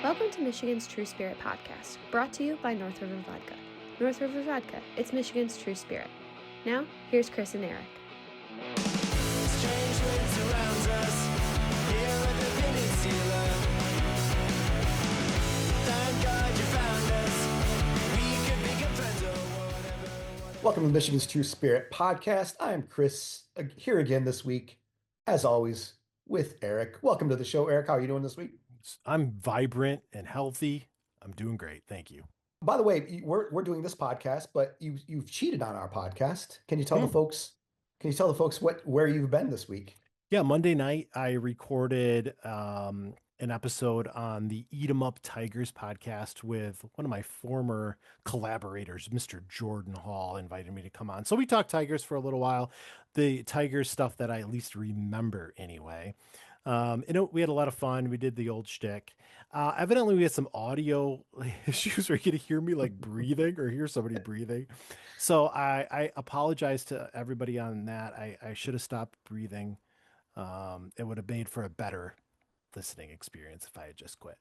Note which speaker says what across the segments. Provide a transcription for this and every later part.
Speaker 1: Welcome to Michigan's True Spirit podcast, brought to you by North River Vodka. North River Vodka, it's Michigan's true spirit. Now, here's Chris and Eric.
Speaker 2: Strange winds surround us here at the peninsula. Thank God you found us. We could become friends or whatever.
Speaker 3: Welcome to Michigan's True Spirit podcast. I am Chris, here again this week, as always, with Eric. Welcome to the show, Eric. How are you doing this week?
Speaker 4: I'm vibrant and healthy. I'm doing great. Thank you.
Speaker 3: By the way, we're doing this podcast, but you've cheated on our podcast. Can you tell the folks? Can you tell the folks where you've been this week?
Speaker 4: Yeah, Monday night I recorded an episode on the Eat 'em Up Tigers podcast with one of my former collaborators, Mr. Jordan Hall, invited me to come on. So we talked Tigers for a little while, the Tigers stuff that I at least remember anyway. We had a lot of fun. We did the old shtick. Evidently we had some audio issues where you could hear me like breathing or hear somebody breathing. So I apologize to everybody on that. I should have stopped breathing. It would have made for a better listening experience if I had just quit.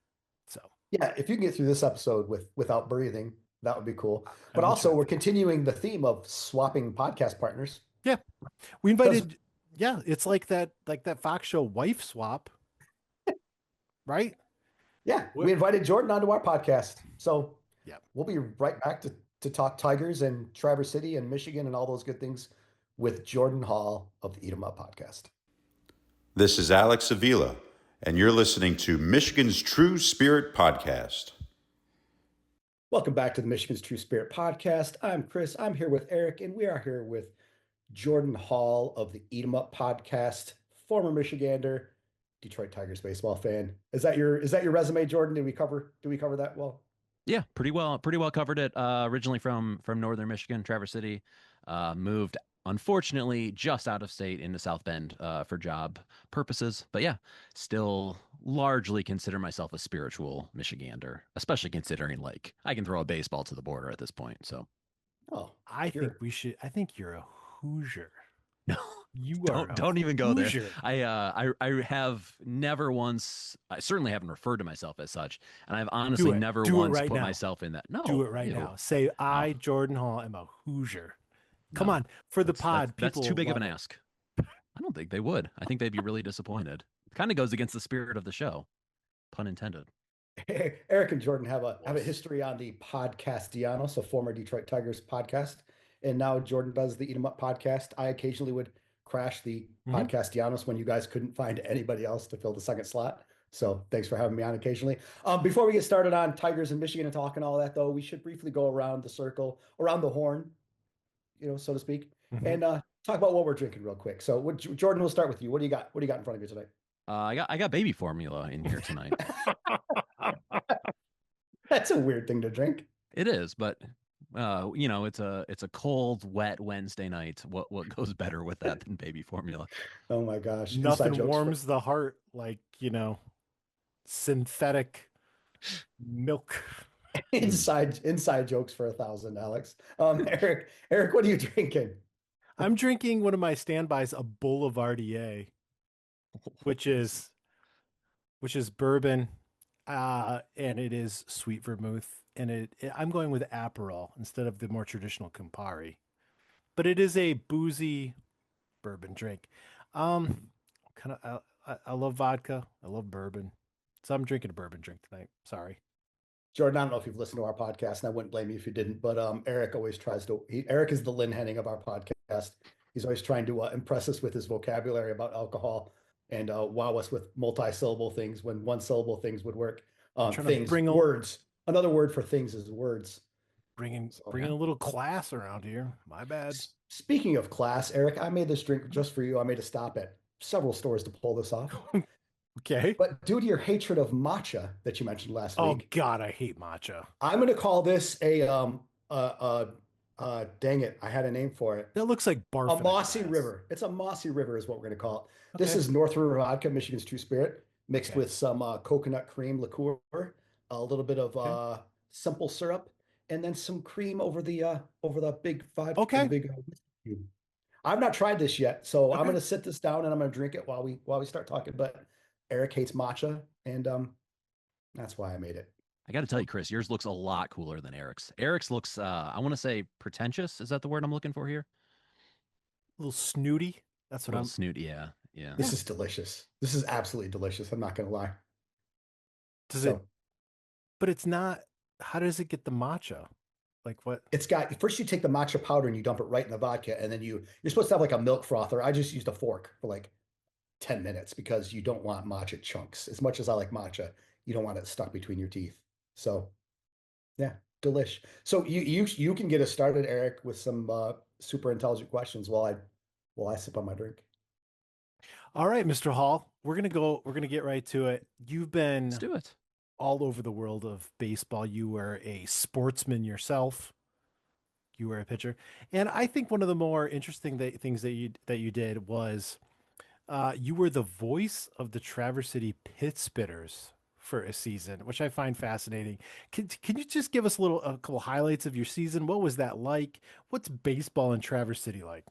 Speaker 4: So
Speaker 3: yeah, if you can get through this episode without breathing, that would be cool. But also, we're continuing the theme of swapping podcast partners.
Speaker 4: Yeah, we invited. Yeah, it's like that Fox show Wife Swap, right?
Speaker 3: Yeah, we invited Jordan onto our podcast. So
Speaker 4: yeah,
Speaker 3: we'll be right back to talk Tigers and Traverse City and Michigan and all those good things with Jordan Hall of the Eat 'em Up podcast.
Speaker 5: This is Alex Avila, and you're listening to Michigan's True Spirit podcast.
Speaker 3: Welcome back to the Michigan's True Spirit podcast. I'm Chris. I'm here with Eric, and we are here with Jordan Hall of the Eat 'em Up podcast, former Michigander, Detroit Tigers baseball fan. Is that your resume, Jordan? Did we cover that well?
Speaker 6: Yeah, pretty well covered it. Originally from Northern Michigan, Traverse City, moved unfortunately just out of state into South Bend for job purposes. But yeah, still largely consider myself a spiritual Michigander, especially considering like I can throw a baseball to the border at this point. So,
Speaker 4: I think you're a Hoosier.
Speaker 6: No,
Speaker 4: you
Speaker 6: don't even go
Speaker 4: Hoosier.
Speaker 6: there. I have never once. I certainly haven't referred to myself as such, and I've honestly never once put myself in that. No,
Speaker 4: do it right now. Say I, Jordan Hall, am a Hoosier. Come on, for the pod.
Speaker 6: That's too big of an ask. I don't think they would. I think they'd be really disappointed. Kind of goes against the spirit of the show, pun intended.
Speaker 3: Eric and Jordan have a history on the Podcastellanos, a former Detroit Tigers podcast. And now Jordan does the Eat 'em Up podcast. I occasionally would crash the Podcastellanos when you guys couldn't find anybody else to fill the second slot. So thanks for having me on occasionally. Before we get started on Tigers in Michigan and talk and all that, though, we should briefly go around the circle, around the horn, so to speak, and talk about what we're drinking real quick. So Jordan, we'll start with you. What do you got? What do you got in front of you tonight?
Speaker 6: I got baby formula in here tonight.
Speaker 3: That's a weird thing to drink.
Speaker 6: It is, but it's a cold, wet Wednesday night. What goes better with that than baby formula?
Speaker 3: Oh my gosh.
Speaker 4: Nothing warms the heart like, synthetic milk.
Speaker 3: Inside jokes for 1,000, Alex. Eric, what are you drinking?
Speaker 4: I'm drinking one of my standbys, a Boulevardier, which is bourbon, and it is sweet vermouth. And I'm going with Aperol instead of the more traditional Campari, but it is a boozy bourbon drink. I love vodka. I love bourbon. So I'm drinking a bourbon drink tonight. Sorry.
Speaker 3: Jordan, I don't know if you've listened to our podcast, and I wouldn't blame you if you didn't, but Eric always Eric is the Lynn Henning of our podcast. He's always trying to impress us with his vocabulary about alcohol and wow us with multi-syllable things when one-syllable things would work. Words. Another word for things is words.
Speaker 4: Bringing a little class around here. My bad.
Speaker 3: Speaking of class, Eric, I made this drink just for you. I made a stop at several stores to pull this off.
Speaker 4: Okay.
Speaker 3: But due to your hatred of matcha that you mentioned last week.
Speaker 4: Oh God, I hate matcha.
Speaker 3: I'm going to call this dang it, I had a name for it.
Speaker 4: That looks like barf.
Speaker 3: A MOSSY River. It's a MOSSY River is what we're going to call it.
Speaker 4: Okay.
Speaker 3: This is North River Vodka, Michigan's True Spirit, mixed with some coconut cream liqueur, a little bit of simple syrup, and then some cream over the big vodka.
Speaker 4: Okay.
Speaker 3: Big cube. I've not tried this yet, so I'm going to sit this down and I'm going to drink it while we start talking. But Eric hates matcha, and That's why I made it.
Speaker 6: I got to tell you, Chris, yours looks a lot cooler than Eric's. Eric's looks, I want to say pretentious. Is that the word I'm looking for here?
Speaker 4: A little snooty. That's
Speaker 6: A
Speaker 4: what
Speaker 6: little
Speaker 4: I'm.
Speaker 6: snooty. Yeah. Yeah.
Speaker 3: This is delicious. This is absolutely delicious. I'm not going to lie.
Speaker 4: Does
Speaker 3: So
Speaker 4: it? But it's not. How does it get the matcha? Like what?
Speaker 3: it's got, first you take the matcha powder and you dump it right in the vodka, and then you're supposed to have like a milk frother. I just used a fork for like 10 minutes because you don't want matcha chunks. As much as I like matcha, you don't want it stuck between your teeth. So yeah, delish. So you can get us started, Eric, with some super intelligent questions while I sip on my drink.
Speaker 4: All right, Mr. Hall. We're gonna go. We're gonna get right to it. You've
Speaker 6: Let's
Speaker 4: been
Speaker 6: do it.
Speaker 4: all over the world of baseball. You were a sportsman yourself. You were a pitcher, and I think one of the more interesting things that you did was you were the voice of the Traverse City Pit Spitters for a season, which I find fascinating. Can you just give us a couple highlights of your season? What was that like? What's baseball in Traverse City like?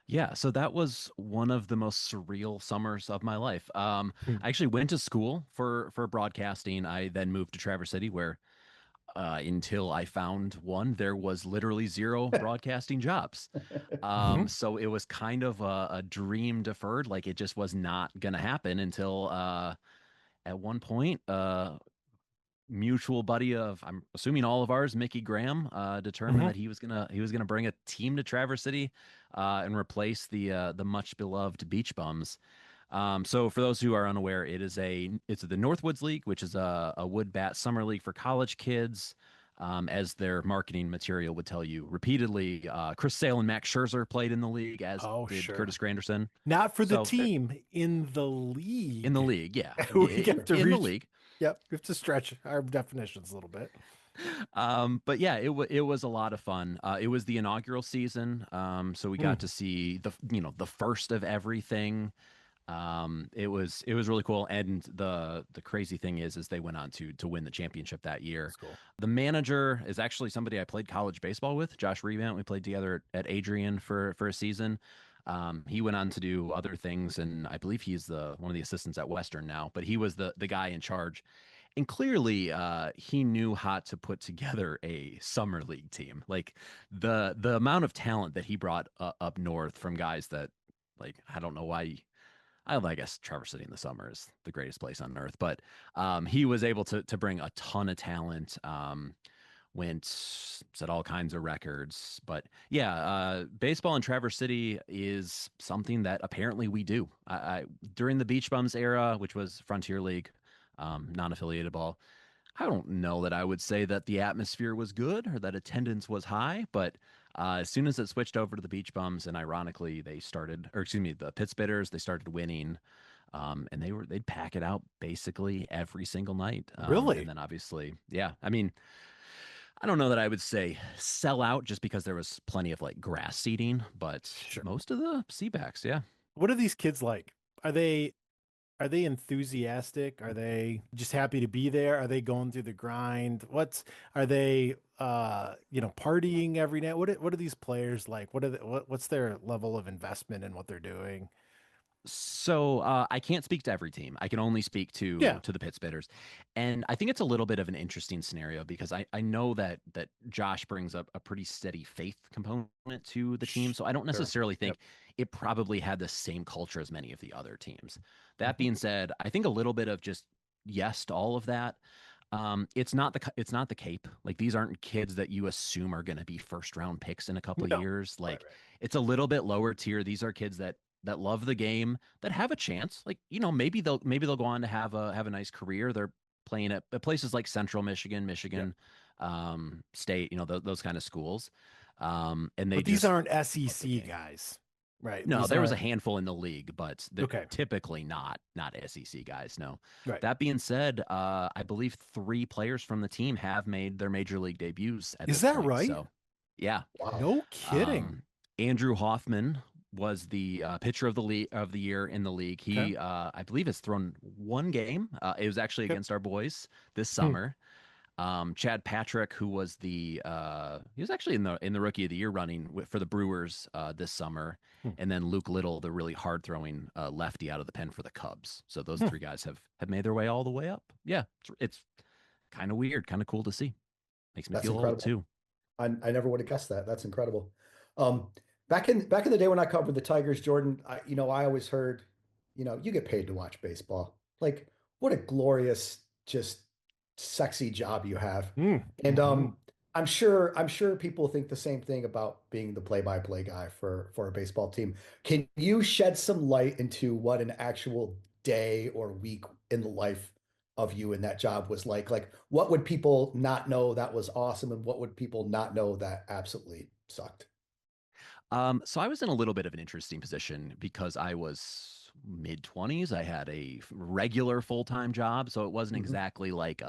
Speaker 6: Yeah, so that was one of the most surreal summers of my life.
Speaker 4: Hmm.
Speaker 6: I actually went to school for broadcasting. I then moved to Traverse City, where until I found one, there was literally zero broadcasting jobs.
Speaker 4: Mhm.
Speaker 6: So it was kind of a dream deferred, like it just was not gonna happen until at one point, mutual buddy of I'm assuming all of ours, Mickey Graham, determined
Speaker 4: Mhm.
Speaker 6: that he was gonna bring a team to Traverse City and replace the much beloved Beach Bums. So for those who are unaware, it's the Northwoods League, which is a wood bat summer league for college kids. As their marketing material would tell you repeatedly, Chris Sale and Max Scherzer played in the league, as
Speaker 4: Oh,
Speaker 6: did
Speaker 4: sure.
Speaker 6: Curtis Granderson.
Speaker 4: Not for the
Speaker 6: So
Speaker 4: team, in the
Speaker 6: in the
Speaker 4: league.
Speaker 6: league, yeah,
Speaker 4: We have to
Speaker 6: in the
Speaker 4: reach.
Speaker 6: league.
Speaker 4: Yep, we have to stretch our definitions a little bit.
Speaker 6: But yeah, it was a lot of fun. It was the inaugural season, so we
Speaker 4: Hmm.
Speaker 6: got to see the first of everything. It was really cool, and the crazy thing is they went on to win the championship that year.
Speaker 4: That's cool.
Speaker 6: The manager is actually somebody I played college baseball with, Josh Revant. We played together at Adrian for a season. He went on to do other things, and I believe he's the one of the assistants at Western now. But he was the guy in charge, and clearly he knew how to put together a summer league team. Like the amount of talent that he brought up north from guys that, like, I don't know why. I guess Traverse City in the summer is the greatest place on earth, but he was able to bring a ton of talent. Set all kinds of records, but yeah, baseball in Traverse City is something that apparently we do. During the Beach Bums era, which was Frontier League, non-affiliated ball, I don't know that I would say that the atmosphere was good or that attendance was high, but as soon as it switched over to the Beach Bums, and ironically, the Pit Spitters, they started winning, and they'd pack it out basically every single night. And
Speaker 4: Really?
Speaker 6: then obviously, yeah, I mean, I don't know that I would say sell out just because there was plenty of like grass seating, but
Speaker 4: Sure.
Speaker 6: most of the seabacks, yeah.
Speaker 4: What are these kids like? Are they enthusiastic? Are they just happy to be there? Are they going through the grind? Are they partying every night? What are these players like? What's their level of investment in what they're doing?
Speaker 6: So I can't speak to every team. I can only speak
Speaker 4: Yeah.
Speaker 6: to the Pit Spitters, and I think it's a little bit of an interesting scenario because I know that Josh brings up a pretty steady faith component to the team. So I don't
Speaker 4: Sure.
Speaker 6: necessarily think
Speaker 4: Yep.
Speaker 6: it probably had the same culture as many of the other teams. That
Speaker 4: Mhm.
Speaker 6: being said, I think a little bit of just yes to all of that. It's not the Cape. Like these aren't kids that you assume are going to be first round picks in a couple of
Speaker 4: No.
Speaker 6: years.
Speaker 4: Right,
Speaker 6: Like
Speaker 4: right.
Speaker 6: it's a little bit lower tier. These are kids that love the game, that have a chance. Like, maybe they'll go on to have a nice career. They're playing at places like Central Michigan,
Speaker 4: Yep.
Speaker 6: State, those kind of schools. And they
Speaker 4: But these
Speaker 6: just
Speaker 4: aren't
Speaker 6: love the
Speaker 4: SEC
Speaker 6: game.
Speaker 4: guys, right?
Speaker 6: No,
Speaker 4: These
Speaker 6: there was a
Speaker 4: aren't.
Speaker 6: handful in the league, but they're
Speaker 4: Okay.
Speaker 6: typically not SEC guys. No.
Speaker 4: Right.
Speaker 6: That being said, I believe three players from the team have made their major league debuts at
Speaker 4: Is
Speaker 6: this
Speaker 4: that
Speaker 6: point.
Speaker 4: right?
Speaker 6: So, yeah.
Speaker 3: Wow.
Speaker 4: No kidding.
Speaker 6: Andrew Hoffman was the pitcher of the year in the league.
Speaker 4: Okay.
Speaker 6: He, I believe, has thrown one game. It was actually
Speaker 4: Okay.
Speaker 6: against our boys this
Speaker 4: Hmm.
Speaker 6: summer. Chad Patrick, who was he was actually in the Rookie of the Year running for the Brewers this summer,
Speaker 4: Hmm.
Speaker 6: and then Luke Little, the really hard throwing lefty out of the pen for the Cubs. So those
Speaker 4: Hmm.
Speaker 6: three guys have made their way all the way up. Yeah, it's kind of weird, kind of cool to see. Makes me
Speaker 3: That's
Speaker 6: feel old
Speaker 3: incredible.
Speaker 6: too.
Speaker 3: I never would have guessed that. That's incredible. Um, back in the day when I covered the Tigers, Jordan, I always heard, you get paid to watch baseball. Like, what a glorious, just sexy job you have.
Speaker 4: Hmm.
Speaker 3: And
Speaker 4: Mhm.
Speaker 3: I'm sure people think the same thing about being the play-by-play guy for a baseball team. Can you shed some light into what an actual day or week in the life of you in that job was like? Like, what would people not know that was awesome, and what would people not know that absolutely sucked?
Speaker 6: So I was in a little bit of an interesting position because I was mid 20s. I had a regular full time job, so it wasn't
Speaker 3: Mhm.
Speaker 6: exactly like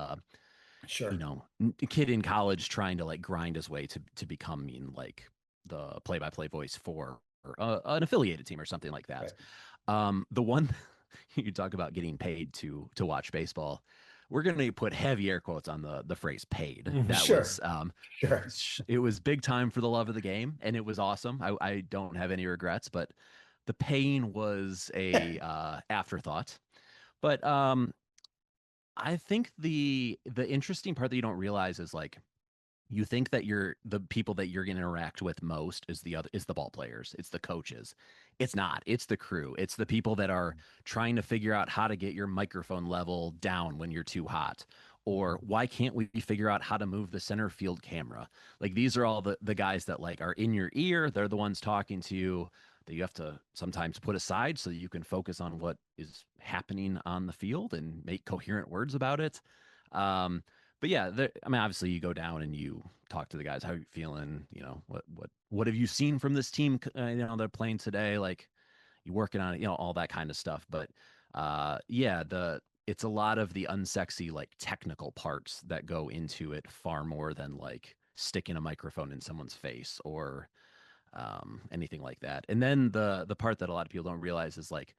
Speaker 3: Sure.
Speaker 6: a kid in college trying to like grind his way to becoming like the play by play voice for an affiliated team or something like that.
Speaker 3: Right.
Speaker 6: The one you talk about getting paid to watch baseball. We're going to put heavy air quotes on the phrase paid.
Speaker 4: Mhm.
Speaker 6: That
Speaker 3: Sure.
Speaker 6: was
Speaker 3: Sure.
Speaker 6: it was big time for the love of the game, and it was awesome. I don't have any regrets, but the pain was a afterthought. But I think the interesting part that you don't realize is like you think that the people that you're going to interact with most is the ball players, it's the coaches. It's not. It's the crew. It's the people that are trying to figure out how to get your microphone level down when you're too hot, or why can't we figure out how to move the center field camera. Like these are all the guys that like are in your ear. They're the ones talking to you that you have to sometimes put aside so that you can focus on what is happening on the field and make coherent words about it. um, but yeah, I mean, obviously, you go down and you talk to the guys. How are you feeling? What have you seen from this team? They're playing today. Like, you working on it. All that kind of stuff. But yeah, it's a lot of the unsexy, like technical parts that go into it far more than like sticking a microphone in someone's face or anything like that. And then the part that a lot of people don't realize is like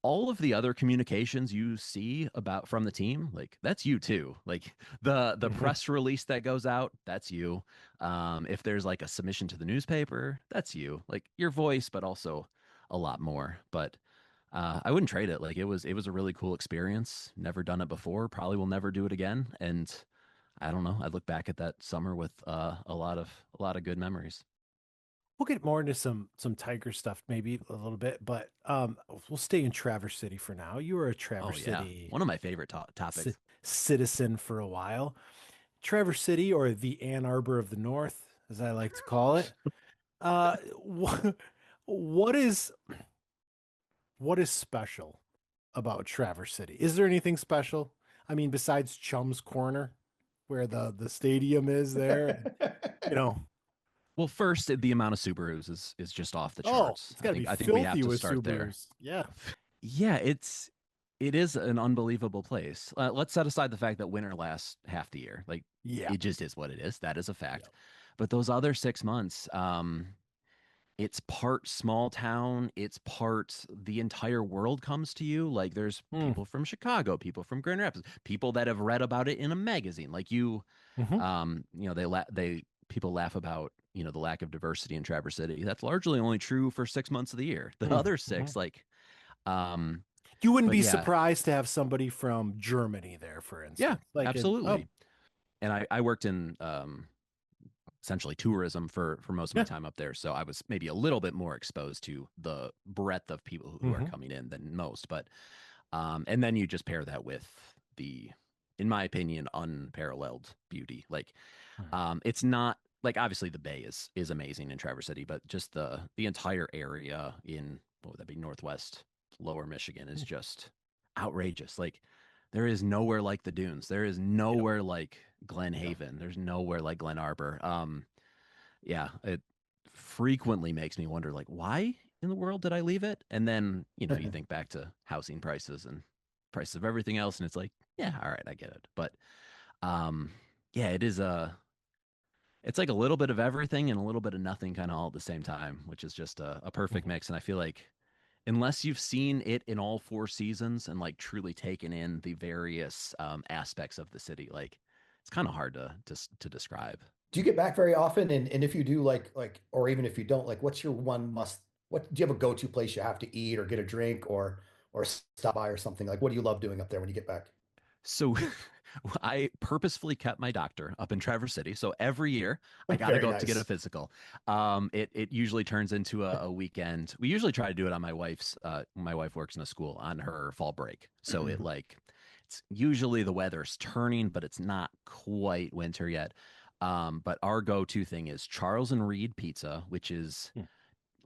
Speaker 6: all of the other communications you see about from the team, like that's you too. Like the
Speaker 4: Mhm.
Speaker 6: press release that goes out, that's you. If there's like a submission to the newspaper, that's you. Like your voice, but also a lot more. But I wouldn't trade it. Like it was a really cool experience. Never done it before. Probably will never do it again. And I don't know. I look back at that summer with a lot of good memories.
Speaker 4: We'll get more into some Tiger stuff maybe a little bit, but we'll stay in Traverse City for now. You were a
Speaker 6: Oh
Speaker 4: Traverse
Speaker 6: yeah,
Speaker 4: City
Speaker 6: one of my favorite
Speaker 4: ci-
Speaker 6: topics.
Speaker 4: citizen for a while. Traverse City, or the Ann Arbor of the North, as I like to call it. What, what is what is special about Traverse City? Is there anything special? I mean, besides Chum's Corner, where the stadium is there, and, you know.
Speaker 6: Well, first, the amount of Subarus is just off the
Speaker 4: Oh,
Speaker 6: charts.
Speaker 4: it's
Speaker 6: I
Speaker 4: got to be
Speaker 6: think I think we have
Speaker 4: filthy
Speaker 6: to
Speaker 4: with
Speaker 6: start there.
Speaker 4: Subarus. Yeah.
Speaker 6: Yeah, it is an unbelievable place. Let's set aside the fact that winter lasts half the year. Like
Speaker 4: Yeah.
Speaker 6: it just is what it is. That is a
Speaker 4: Yeah.
Speaker 6: fact. But those other 6 months, it's part small town. It's part the entire world comes to you. Like there's
Speaker 4: Hmm.
Speaker 6: people from Chicago, people from Grand Rapids, people that have read about it in a magazine. Like you,
Speaker 4: Hmm.
Speaker 6: they people laugh about the lack of diversity in Traverse City. That's largely only true for 6 months of the year. The other
Speaker 4: Hmm.
Speaker 6: six, like, um,
Speaker 4: You wouldn't
Speaker 6: but
Speaker 4: be
Speaker 6: yeah,
Speaker 4: surprised to have somebody from Germany there, for
Speaker 6: yeah,
Speaker 4: instance. Like, oh,
Speaker 6: absolutely. And I worked in essentially tourism for most of my
Speaker 4: yeah.
Speaker 6: time up there, so I was maybe a little bit more exposed to the breadth of people who are
Speaker 4: Hmm.
Speaker 6: coming in than most. But and then you just pair that with the, in my opinion, unparalleled beauty. Like it's not like obviously the bay is amazing in Traverse City, but just the entire area in what would that be, Northwest Lower Michigan is just outrageous. Like there is nowhere like the dunes. There is
Speaker 4: Yeah.
Speaker 6: nowhere like Glen
Speaker 4: Yeah.
Speaker 6: Haven. There's nowhere like Glen Arbor. Yeah, it frequently makes me wonder like why in the world did I leave it? And then, you think back to housing prices and prices of everything else and it's like, yeah, all right, I get it. But um yeah, it's like a little bit of everything and a little bit of nothing kind of all at the same time, which is just a perfect
Speaker 4: Mhm.
Speaker 6: mix. And I feel like unless you've seen it in all four seasons and like truly taken in the various aspects of the city, like it's kind of hard to describe.
Speaker 3: Do you get back very often? And if you do, or even if you don't, like, what's your one must? What do you have a go-to place you have to eat or get a drink or stop by or something? Like, what do you love doing up there when you get back?
Speaker 6: So I purposefully kept my doctor up in Traverse City. So every year I got to
Speaker 3: Very
Speaker 6: go up to get a
Speaker 3: nice.
Speaker 6: physical. It usually turns into a weekend. We usually try to do it on my wife works in a school on her fall break. So it's usually the weather's turning, but it's not quite winter yet. But our go-to thing is Charles and Reed Pizza, which is
Speaker 4: Hmm.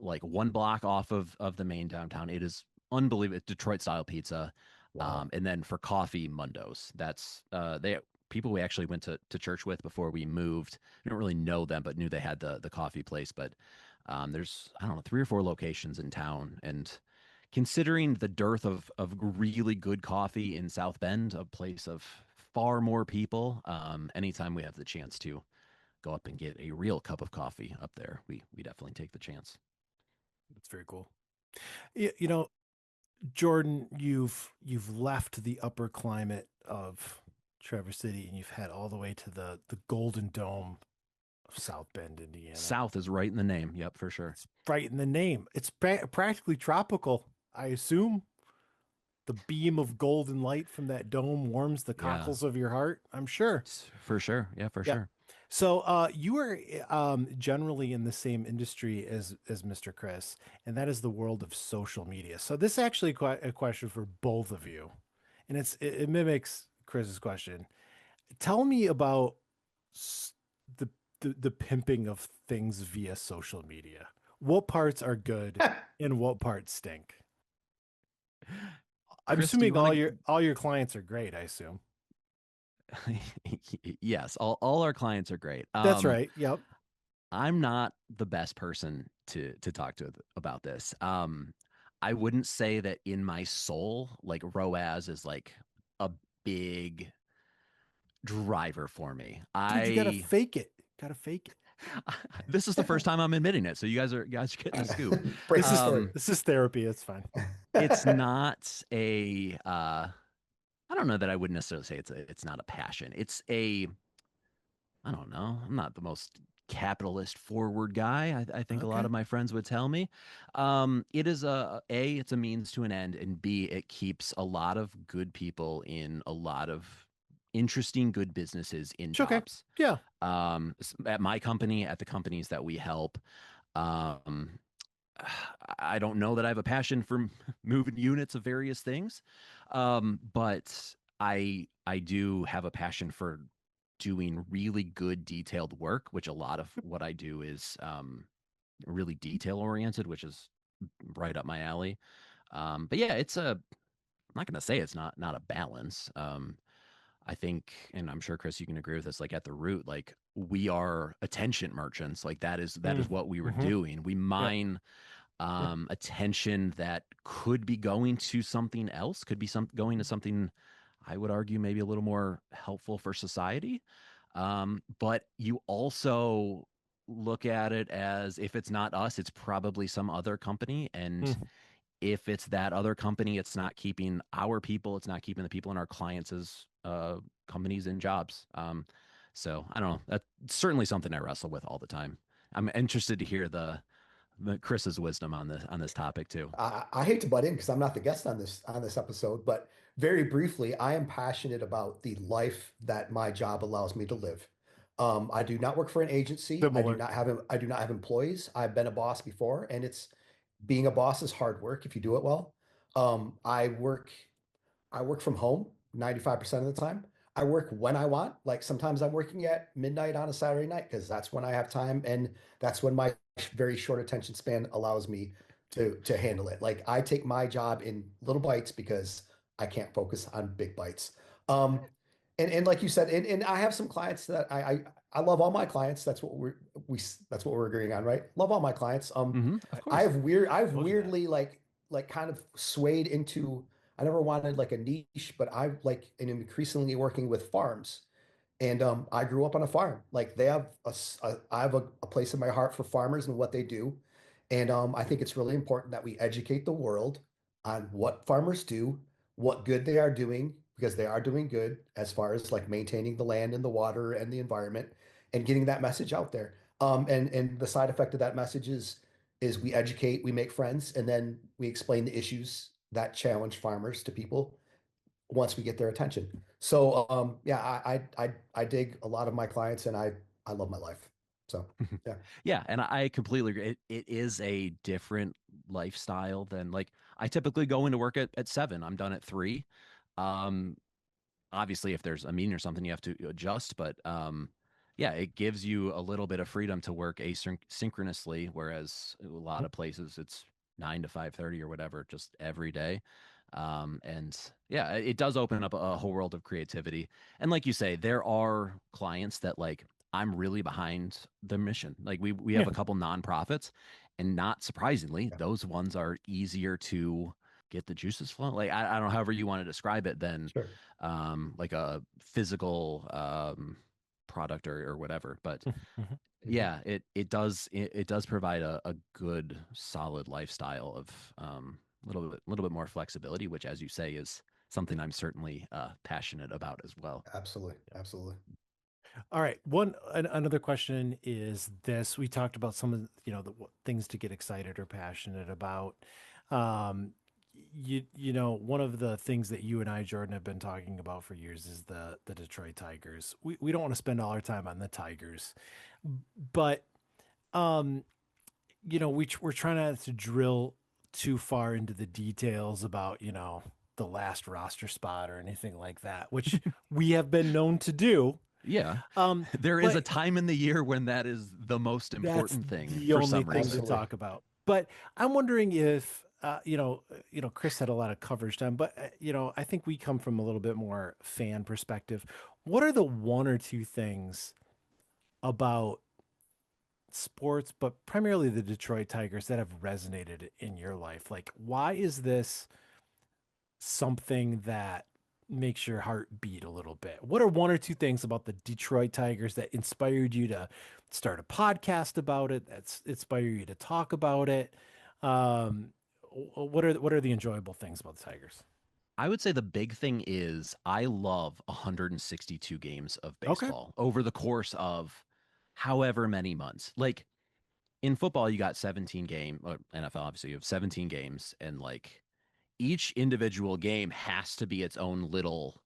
Speaker 6: like one block off of the main downtown. It is unbelievable. It's Detroit style pizza.
Speaker 3: Wow.
Speaker 6: And then for coffee, Mundo's. That's they people we actually went to church with before we moved. I don't really know them, but knew they had the coffee place. But there's, I don't know, 3 or 4 locations in town, and considering the dearth of really good coffee in South Bend, a place of far more people, anytime we have the chance to go up and get a real cup of coffee up there, we definitely take the chance.
Speaker 4: That's very cool. You know, Jordan, you've left the upper climate of Traverse City and you've had all the way to the Golden Dome of South Bend, Indiana.
Speaker 6: South is right in the name. Yep, for sure.
Speaker 4: It's right in the name. It's practically tropical, I assume. The beam of golden light from that dome warms the
Speaker 6: Yeah.
Speaker 4: cockles of your heart, I'm sure.
Speaker 6: For sure. Yeah, for
Speaker 4: Yeah.
Speaker 6: sure.
Speaker 4: So you are generally in the same industry as Mr. Chris, and that is the world of social media. So this is actually a question for both of you, and it mimics Chris's question. Tell me about the, the pimping of things via social media. What parts are good and what parts stink? I'm
Speaker 6: Chris, do you
Speaker 4: assuming
Speaker 6: wanna
Speaker 4: all your clients are great, I assume.
Speaker 6: Yes, all our clients are great.
Speaker 4: That's right. Yep.
Speaker 6: I'm not the best person to talk to about this. I wouldn't say that in my soul, like ROAS is like a big driver for me.
Speaker 4: Dude, you gotta fake it. Gotta fake it.
Speaker 6: This is the first time I'm admitting it, so you guys are getting the scoop.
Speaker 3: Break the story.
Speaker 4: This is therapy. It's fine.
Speaker 6: It's not a I don't know that I would necessarily say it's not a passion. It's a, I don't know. I'm not the most capitalist forward guy. I think a lot
Speaker 4: Okay.
Speaker 6: of my friends would tell me. It is it's a means to an end, and B, it keeps a lot of good people in a lot of interesting good businesses in
Speaker 4: Okay.
Speaker 6: jobs.
Speaker 4: Yeah.
Speaker 6: At my company, at the companies that we help, um, I don't know that I have a passion for moving units of various things, but I do have a passion for doing really good detailed work, which a lot of what I do is really detail oriented, which is right up my alley. But yeah, I'm not going to say it's not a balance. I think, and I'm sure Chris, you can agree with this. Like at the root, like we are attention merchants. Like that is what we were doing. We mine attention that could be going to something else, could be going to something I would argue maybe a little more helpful for society. But you also look at it as if it's not us, it's probably some other company. And if it's that other company, it's not keeping our people, it's not keeping the people in our clients' companies and jobs. So I don't know. That's certainly something I wrestle with all the time. I'm interested to hear the Chris's wisdom on this topic too.
Speaker 3: I hate to butt in because I'm not the guest on this episode, but very briefly, I am passionate about the life that my job allows me to live. I do not work for an agency.
Speaker 4: Similar.
Speaker 3: I do not have employees. I've been a boss before, and it's being a boss is hard work if you do it well. Um, I work I work from home 95% of the time. I work when I want. Like sometimes I'm working at midnight on a Saturday night because that's when I have time and that's when my very short attention span allows me to handle it. Like I take my job in little bites because I can't focus on big bites. Um, and like you said, and I have some clients that I love all my clients. That's what that's what we're agreeing on, right? Love all my clients.
Speaker 6: Of course.
Speaker 3: I've
Speaker 4: Told you that.
Speaker 3: weirdly like kind of swayed into I never wanted like a niche, but I like and am increasingly working with farms. And I grew up on a farm. Like they have I have a place in my heart for farmers and what they do. And I think it's really important that we educate the world on what farmers do, what good they are doing, because they are doing good as far as like maintaining the land and the water and the environment and getting that message out there. And the side effect of that message is we educate, we make friends, and then we explain the issues that challenge farmers to people once we get their attention. So yeah, I dig a lot of my clients, and I love my life. So yeah.
Speaker 6: Yeah, and I completely agree. It is a different lifestyle than like I typically go into work at 7. I'm done at 3. Um, Obviously, if there's a meeting or something, you have to adjust, but yeah, it gives you a little bit of freedom to work asynchronously, whereas a lot of places it's 9 to 5:30 or whatever, just every day. And yeah, it does open up a whole world of creativity. And like you say, there are clients that like I'm really behind the mission. Like we have
Speaker 4: Yeah.
Speaker 6: a couple nonprofits, and not surprisingly,
Speaker 3: Yeah.
Speaker 6: those ones are easier to get the juices flowing. Like I don't know, however you want to describe it, than
Speaker 3: Sure.
Speaker 6: like a physical product or whatever. But
Speaker 4: Mhm.
Speaker 6: yeah, it does provide a good solid lifestyle of little bit more flexibility, which, as you say, is something I'm certainly passionate about as well.
Speaker 3: Absolutely. Absolutely.
Speaker 4: All right. Another question is this. We talked about some of the things to get excited or passionate about. Um, one of the things that you and I, Jordan, have been talking about for years is the Detroit Tigers. We don't want to spend all our time on the Tigers, but um, we're trying not to drill too far into the details about the last roster spot or anything like that, which we have been known to do.
Speaker 6: Yeah,
Speaker 4: Um,
Speaker 6: there is a
Speaker 4: but
Speaker 6: time in the year when that is the most
Speaker 4: that's
Speaker 6: important thing
Speaker 4: the
Speaker 6: for
Speaker 4: only
Speaker 6: some
Speaker 4: thing to
Speaker 6: reason.
Speaker 3: Absolutely.
Speaker 4: talk about. But I'm wondering if Chris had a lot of coverage time, but I think we come from a little bit more fan perspective. What are the one or two things about sports, but primarily the Detroit Tigers, that have resonated in your life? Like, why is this something that makes your heart beat a little bit? What are one or two things about the Detroit Tigers that inspired you to start a podcast about it? That's inspired you to talk about it? Um, what are the enjoyable things about the Tigers?
Speaker 6: I would say the big thing is I love 162 games of
Speaker 4: Okay.
Speaker 6: baseball over the course of however many months. Like in football, you got 17 game, or NFL, obviously, you have 17 games, and like each individual game has to be its own little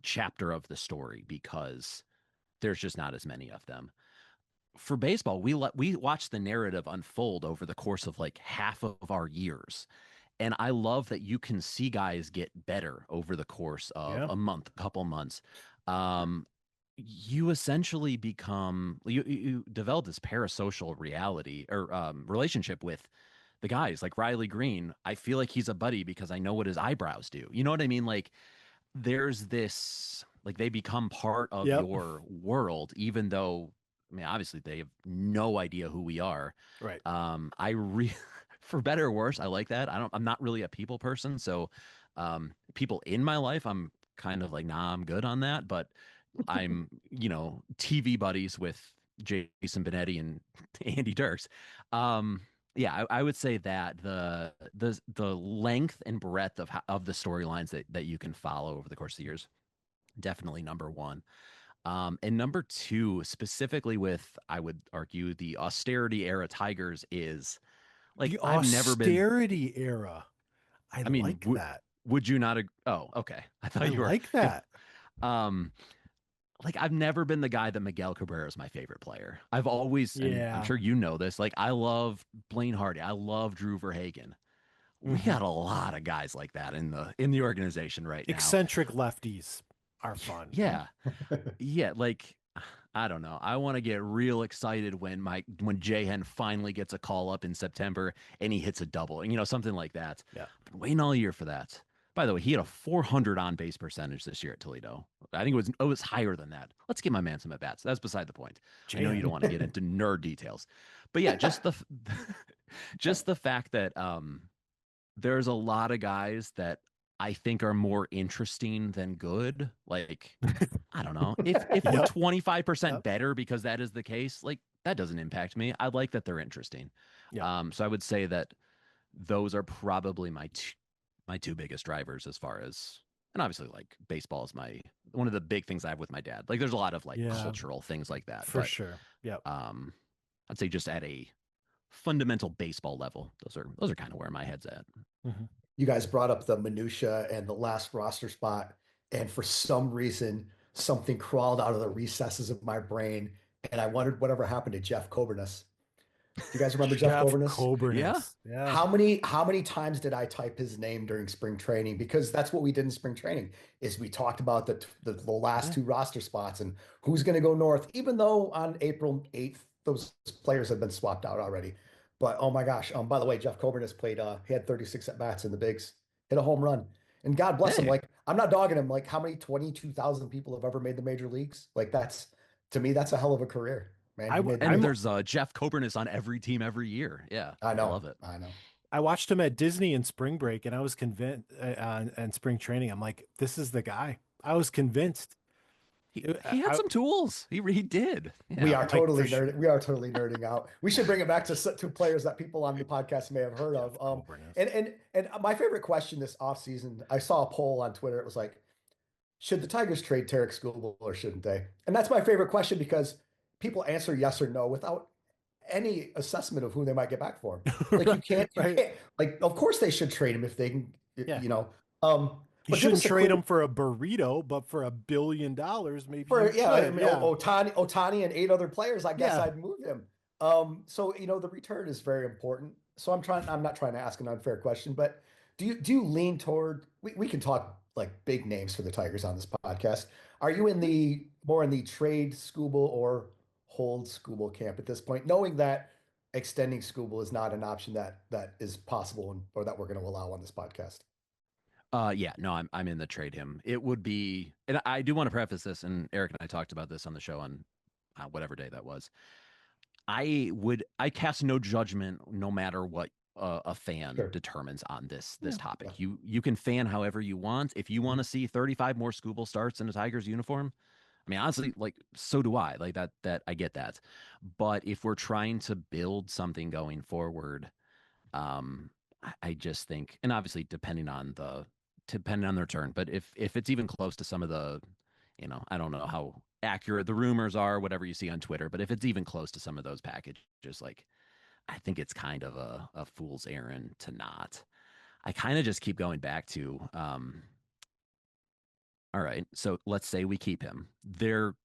Speaker 6: chapter of the story because there's just not as many of them. For baseball, we watch the narrative unfold over the course of like half of our years. And I love that you can see guys get better over the course of
Speaker 4: Yeah.
Speaker 6: a month, a couple months. You essentially become you develop this parasocial reality or relationship with the guys. Like Riley Green, I feel like he's a buddy because I know what his eyebrows do. You know what I mean? Like there's this like they become part of
Speaker 4: Yep.
Speaker 6: your world, even though I mean obviously they have no idea who we are.
Speaker 4: Right.
Speaker 6: I for better or worse, I like that. I'm not really a people person, so people in my life, I'm kind of like, nah, I'm good on that. But I'm, TV buddies with Jason Benetti and Andy Dirks. Yeah, I would say that the length and breadth of the storylines that you can follow over the course of the years, definitely number one. And number two, specifically with, I would argue, the austerity era Tigers is like
Speaker 4: The
Speaker 6: I've never been.
Speaker 4: austerity era. I
Speaker 6: I mean,
Speaker 4: like that.
Speaker 6: would you not? Oh, okay. I
Speaker 4: I
Speaker 6: thought you were.
Speaker 4: like that.
Speaker 6: Um, like I've never been the guy that Miguel Cabrera is my favorite player. I've always, and I'm
Speaker 4: Yeah.
Speaker 6: sure you know this. Like I love Blaine Hardy. I love Drew Verhagen. We
Speaker 4: Mhm.
Speaker 6: got a lot of guys like that in the organization right now.
Speaker 4: Eccentric lefties are fun.
Speaker 6: Yeah, yeah. Like I don't know. I want to get real excited when Jahan finally gets a call up in September and he hits a double, and something like that.
Speaker 4: Yeah.
Speaker 6: I've been waiting all year for that. By the way, he had a 400 on base percentage this year at Toledo. I think it was higher than that. Let's give my man some at bats. That's beside the point. I know you
Speaker 4: Jan.
Speaker 6: don't want to get into nerd details, but yeah, just the just the fact that there's a lot of guys that I think are more interesting than good. Like I don't know. If we're
Speaker 4: Yep.
Speaker 6: 25%
Speaker 4: Yep.
Speaker 6: better because that is the case, like that doesn't impact me. I like that they're interesting.
Speaker 4: Yeah.
Speaker 6: So I would say that those are probably my two biggest drivers as far as and obviously like baseball is one of the big things I have with my dad. Like there's a lot of like
Speaker 4: Yeah.
Speaker 6: cultural things like that.
Speaker 4: For
Speaker 6: But
Speaker 4: sure. Yep.
Speaker 6: I'd say just at a fundamental baseball level, those are kind of where my head's at.
Speaker 4: Mhm.
Speaker 3: You guys brought up the minutia and the last roster spot, and for some reason, something crawled out of the recesses of my brain, and I wondered whatever happened to Jeff Coburness. Do you guys remember Jeff
Speaker 4: Jeff
Speaker 3: Coburness?
Speaker 6: Yeah.
Speaker 4: Coburness. Yeah.
Speaker 3: How many times did I type his name during spring training? Because that's what we did in spring training is we talked about the last two roster spots and who's going to go north, even though on April 8th, those players had been swapped out already. But oh my gosh. By the way, Jeff Coburness played, he had 36 at bats in the bigs, hit a home run. And God bless him.
Speaker 6: Hey.
Speaker 3: Like, I'm not dogging him. Like, how many 22,000 people have ever made the major leagues? Like, to me, that's a hell of a career, man. He made the
Speaker 6: And
Speaker 3: major-
Speaker 6: there's Jeff Coburness on every team every year. Yeah.
Speaker 3: I know.
Speaker 6: love it.
Speaker 3: I know.
Speaker 4: I watched him at Disney in spring break, and I was convinced on spring training. I'm like, this is the guy. I was convinced.
Speaker 6: He had some tools. He did. Yeah.
Speaker 3: We are totally
Speaker 4: for sure.
Speaker 3: nerding. We are totally nerding out. We should bring it back to two players that people on the podcast may have heard of.
Speaker 4: Coburness.
Speaker 3: And my favorite question this offseason, I saw a poll on Twitter. It was like, should the Tigers trade Tarek Skubal or shouldn't they? And that's my favorite question because people answer yes or no without any assessment of who they might get back for him. Like you can't, like, of course they should trade him if they can,
Speaker 4: Yeah.
Speaker 3: you know.
Speaker 4: You
Speaker 3: But give
Speaker 4: shouldn't
Speaker 3: us a
Speaker 4: trade
Speaker 3: quick-
Speaker 4: him for a burrito, but for $1 billion, maybe.
Speaker 3: For
Speaker 4: you
Speaker 3: I
Speaker 4: should.
Speaker 3: mean, Otani and 8 other players, I guess
Speaker 4: Yeah.
Speaker 3: I'd move him. So the return is very important. So I'm not trying to ask an unfair question, but do you lean toward we can talk like big names for the Tigers on this podcast. Are you more in the trade Skubal or hold Skubal camp at this point, knowing that extending Skubal is not an option that is possible or that we're going to allow on this podcast?
Speaker 6: Yeah, no, I'm in the trade him. It would be, and I do want to preface this, and Eric and I talked about this on the show on whatever day that was. I cast no judgment, no matter what a fan determines on this topic.
Speaker 3: Yeah.
Speaker 6: You can fan however you want. If you want to see 35 more Skubal starts in a Tigers uniform, I mean, honestly, like so do I. Like that I get that. But if we're trying to build something going forward, I just think, and obviously depending on the return, but if it's even close to some of the, I don't know how accurate the rumors are, whatever you see on Twitter, but if it's even close to some of those packages, like I think it's kind of a fool's errand to not. I kind of just keep going back to, all right, so let's say we keep him. There,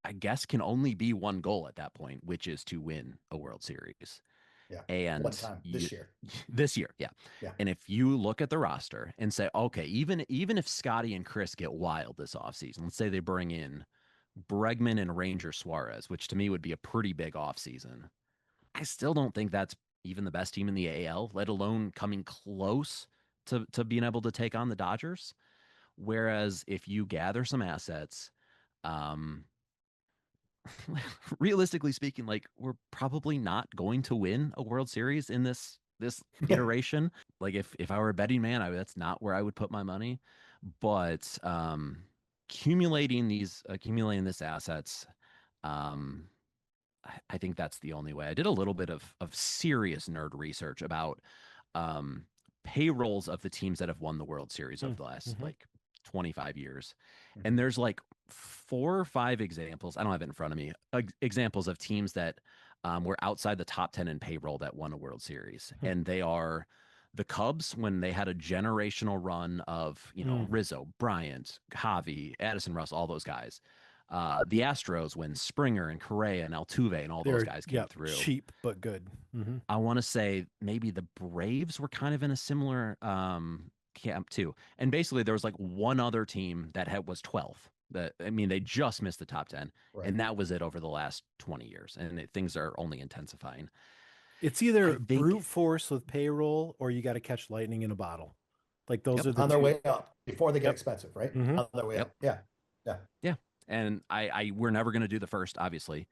Speaker 6: I guess, can only be one goal at that point, which is to win a World Series.
Speaker 3: Yeah.
Speaker 6: And
Speaker 3: one time this year.
Speaker 6: This year, yeah.
Speaker 3: Yeah.
Speaker 6: And if you look at the roster and say, okay, even if Scotty and Chris get wild this offseason, let's say they bring in Bregman and Ranger Suarez, which to me would be a pretty big offseason. I still don't think that's even the best team in the AL, let alone coming close to being able to take on the Dodgers. Whereas if you gather some assets, realistically speaking, like we're probably not going to win a World Series in this iteration. Like if I were a betting man, that's not where I would put my money. But accumulating this assets, I think that's the only way. I did a little bit of serious nerd research about payrolls of the teams that have won the World Series over the last like 25 years. And there's like 4 or 5 examples. I don't have it in front of me. Examples of teams that were outside the top 10 in payroll that won a World Series. And they are the Cubs when they had a generational run of, Rizzo, Bryant, Javi, Addison Russell, all those guys. The Astros when Springer and Correa and Altuve and all those guys came through.
Speaker 4: Cheap, but good.
Speaker 6: I want to say maybe the Braves were kind of in a similar camp too. And basically there was like one other team that was 12th. They just missed the top 10, and that was it over the last 20 years. And things are only intensifying.
Speaker 4: It's either brute force with payroll or you got to catch lightning in a bottle. Like those are the
Speaker 3: on their way up before they get expensive, right?
Speaker 4: Mhm.
Speaker 3: On their way up. Yeah.
Speaker 6: And we're never going to do the first, obviously.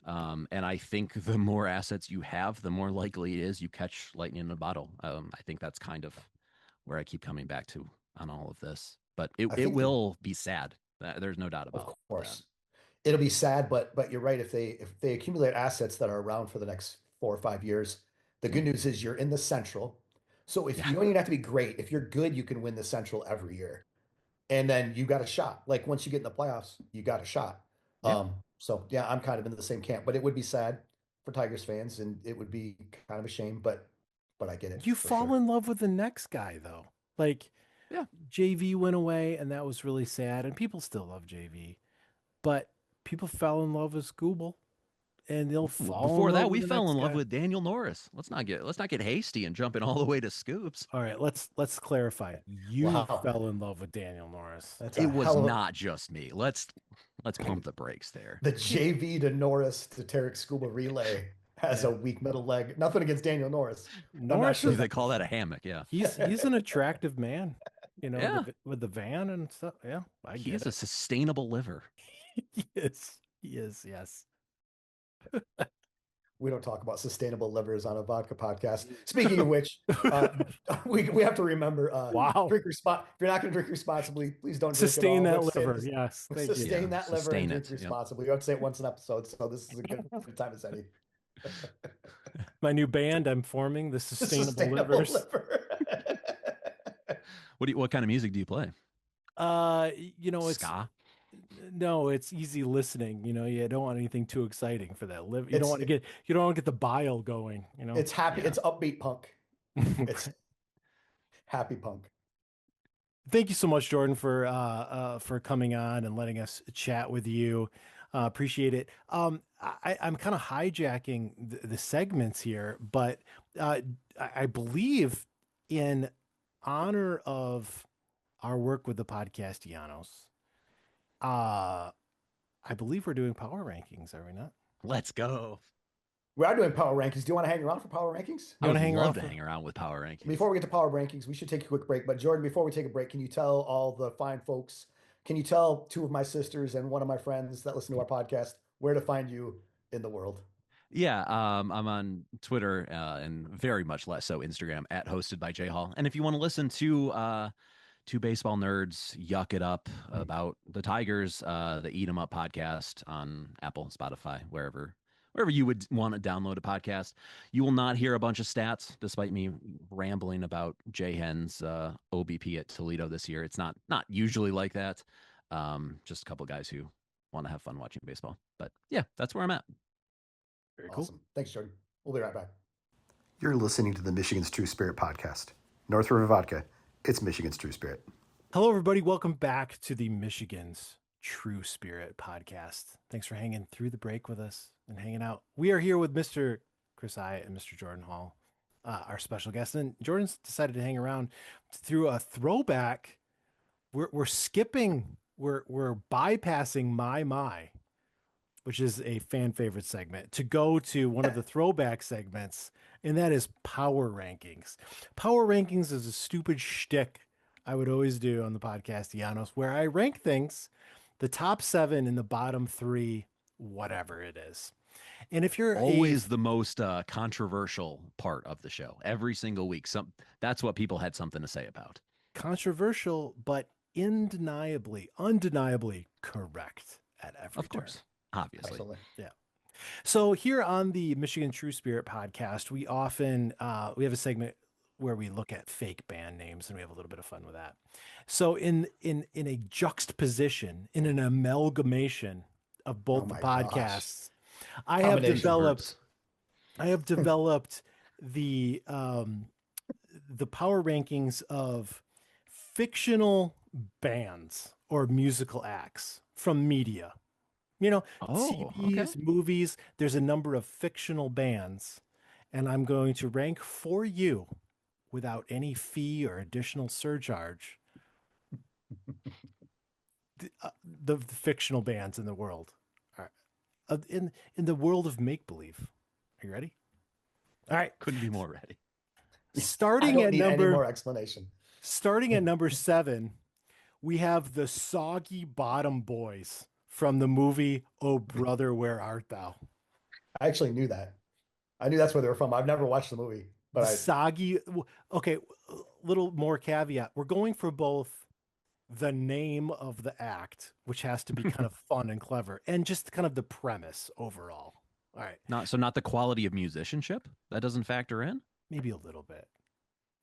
Speaker 6: And I think the more assets you have, the more likely it is you catch lightning in a bottle. I think that's kind of where I keep coming back to on all of this. But it will be sad. There's no doubt about it.
Speaker 3: Of course. It'll be sad, but you're right. If they accumulate assets that are around for the next 4 or 5 years, the good news is you're in the Central. So if you don't even have to be great, if you're good, you can win the Central every year. and then you got a shot. Like once you get in the playoffs, you got a shot.
Speaker 6: Yeah.
Speaker 3: So yeah, I'm kind of in the same camp, but it would be sad for Tigers fans, and it would be kind of a shame, but I get it
Speaker 4: You
Speaker 3: for
Speaker 4: fall
Speaker 3: sure.
Speaker 4: in love with the next guy though. Like
Speaker 6: Yeah.
Speaker 4: JV went away and that was really sad. And people still love JV, but people fell in love with Scooble and they'll fall in
Speaker 6: Before
Speaker 4: love
Speaker 6: that,
Speaker 4: with
Speaker 6: we
Speaker 4: the
Speaker 6: fell
Speaker 4: next
Speaker 6: in love
Speaker 4: guy.
Speaker 6: with Daniel Norris. Let's not get hasty and jumping all the way to Scoops.
Speaker 4: All right, let's clarify. You
Speaker 3: Wow.
Speaker 4: fell in love with Daniel Norris.
Speaker 3: That's
Speaker 6: It
Speaker 3: a
Speaker 6: was
Speaker 3: hell of a,
Speaker 6: not just me. Let's pump the brakes there.
Speaker 3: the JV to Norris to Tarek Scuba relay has
Speaker 4: Yeah.
Speaker 3: a weak middle leg. Nothing against Daniel Norris. I'm not
Speaker 4: Norris
Speaker 3: sure
Speaker 4: is
Speaker 6: They call that a hammock. Yeah.
Speaker 4: he's an attractive man, you know,
Speaker 6: Yeah.
Speaker 4: with the van and stuff. Yeah, I
Speaker 6: He
Speaker 4: get
Speaker 6: is a
Speaker 4: it.
Speaker 6: sustainable liver.
Speaker 4: He is. He is, yes.
Speaker 3: we don't talk about sustainable livers on a vodka podcast. Speaking of which, we have to remember
Speaker 4: Wow.
Speaker 3: drink if you're not going to drink responsibly, please don't
Speaker 4: Sustain
Speaker 3: drink at all.
Speaker 4: that
Speaker 3: We have to
Speaker 4: liver.
Speaker 3: say
Speaker 4: Yes. Thank
Speaker 3: sustain
Speaker 4: you.
Speaker 3: that liver
Speaker 6: Sustain
Speaker 3: and drink
Speaker 6: it, yep.
Speaker 3: responsibly. We have to say it once an episode, so this is a good time as any.
Speaker 4: My new band I'm forming, the Sustainable Livers.
Speaker 3: Liver.
Speaker 6: What kind of music do you play?
Speaker 4: You know, it's
Speaker 6: Ska?
Speaker 4: no, it's easy listening. You know, you don't want anything too exciting for that liver. You
Speaker 3: It's-
Speaker 4: don't want to get the bile going, you know.
Speaker 3: It's happy.
Speaker 6: Yeah.
Speaker 3: It's upbeat punk. It's happy punk.
Speaker 4: Thank you so much, Jordan, for coming on and letting us chat with you. Appreciate it. I'm kind of hijacking the segments here, but I believe in honor of our work with the Podcastellanos, I believe we're doing power rankings, are we not?
Speaker 6: Let's go.
Speaker 3: We are doing power rankings. Do you want to hang around for power rankings?
Speaker 6: I
Speaker 4: wanna
Speaker 6: would
Speaker 4: hang
Speaker 6: love
Speaker 4: around
Speaker 6: to
Speaker 4: for-
Speaker 6: hang around with power rankings.
Speaker 3: Before we get to power rankings, we should take a quick break. But Jordan, before we take a break, can you tell all the fine folks, can you tell two of my sisters and one of my friends that listen to our podcast where to find you in the world?
Speaker 6: Yeah, I'm on Twitter and very much less so Instagram at hosted by Jay Hall. And if you want to listen to two baseball nerds yuck it up about the Tigers, the Eat 'em Up podcast on Apple, Spotify, wherever you would want to download a podcast, you will not hear a bunch of stats, despite me rambling about Jay Henn's OBP at Toledo this year. It's not usually like that. Just a couple guys who want to have fun watching baseball. But yeah, that's where I'm at.
Speaker 4: Very cool.
Speaker 3: Awesome. Thanks, Jordan. We'll be right back. You're listening to the Michigan's True Spirit podcast. North River Vodka. It's Michigan's True Spirit.
Speaker 4: Hello, everybody. Welcome back to the Michigan's True Spirit podcast. Thanks for hanging through the break with us and hanging out. We are here with Mr. Chris Hyatt and Mr. Jordan Hall, our special guest. And Jordan's decided to hang around through a throwback. We're skipping, we're bypassing my, which is a fan favorite segment, to go to one of the throwback segments, and that is power rankings. Power rankings is a stupid shtick I would always do on the Podcastellanos, where I rank things, the top 7 and the bottom 3, whatever it is. And if you're
Speaker 6: Always the most controversial part of the show, every single week, that's what people had something to say about.
Speaker 4: controversial, but undeniably correct at every
Speaker 6: Of course,
Speaker 4: turn.
Speaker 6: obviously.
Speaker 3: Absolutely.
Speaker 4: So here on the Michigan True Spirit podcast, we often we have a segment where we look at fake band names and we have a little bit of fun with that. So in a juxtaposition, in an amalgamation of both
Speaker 3: Oh
Speaker 4: the
Speaker 3: my gosh.
Speaker 4: podcasts, I have
Speaker 3: Combination
Speaker 4: developed the power rankings of fictional bands or musical acts from media. You know,
Speaker 6: Oh,
Speaker 4: TVs, movies, there's a number of fictional bands, and I'm going to rank for you without any fee or additional surcharge the fictional bands in the world. All right. In the world of make-believe. Are you ready? All right.
Speaker 6: Couldn't be more ready.
Speaker 3: I
Speaker 4: Starting
Speaker 3: don't
Speaker 4: at
Speaker 3: need any more
Speaker 4: number
Speaker 3: explanation.
Speaker 4: starting at number 7, we have the Soggy Bottom Boys from the movie Oh Brother, Where Art Thou?
Speaker 3: I actually knew that. I knew that's where they were from. I've never watched the movie, but
Speaker 4: Soggy. Okay, little more caveat. We're going for both the name of the act, which has to be kind of fun and clever, and just kind of the premise overall. All right,
Speaker 6: Not the quality of musicianship that doesn't factor in.
Speaker 4: maybe a little bit.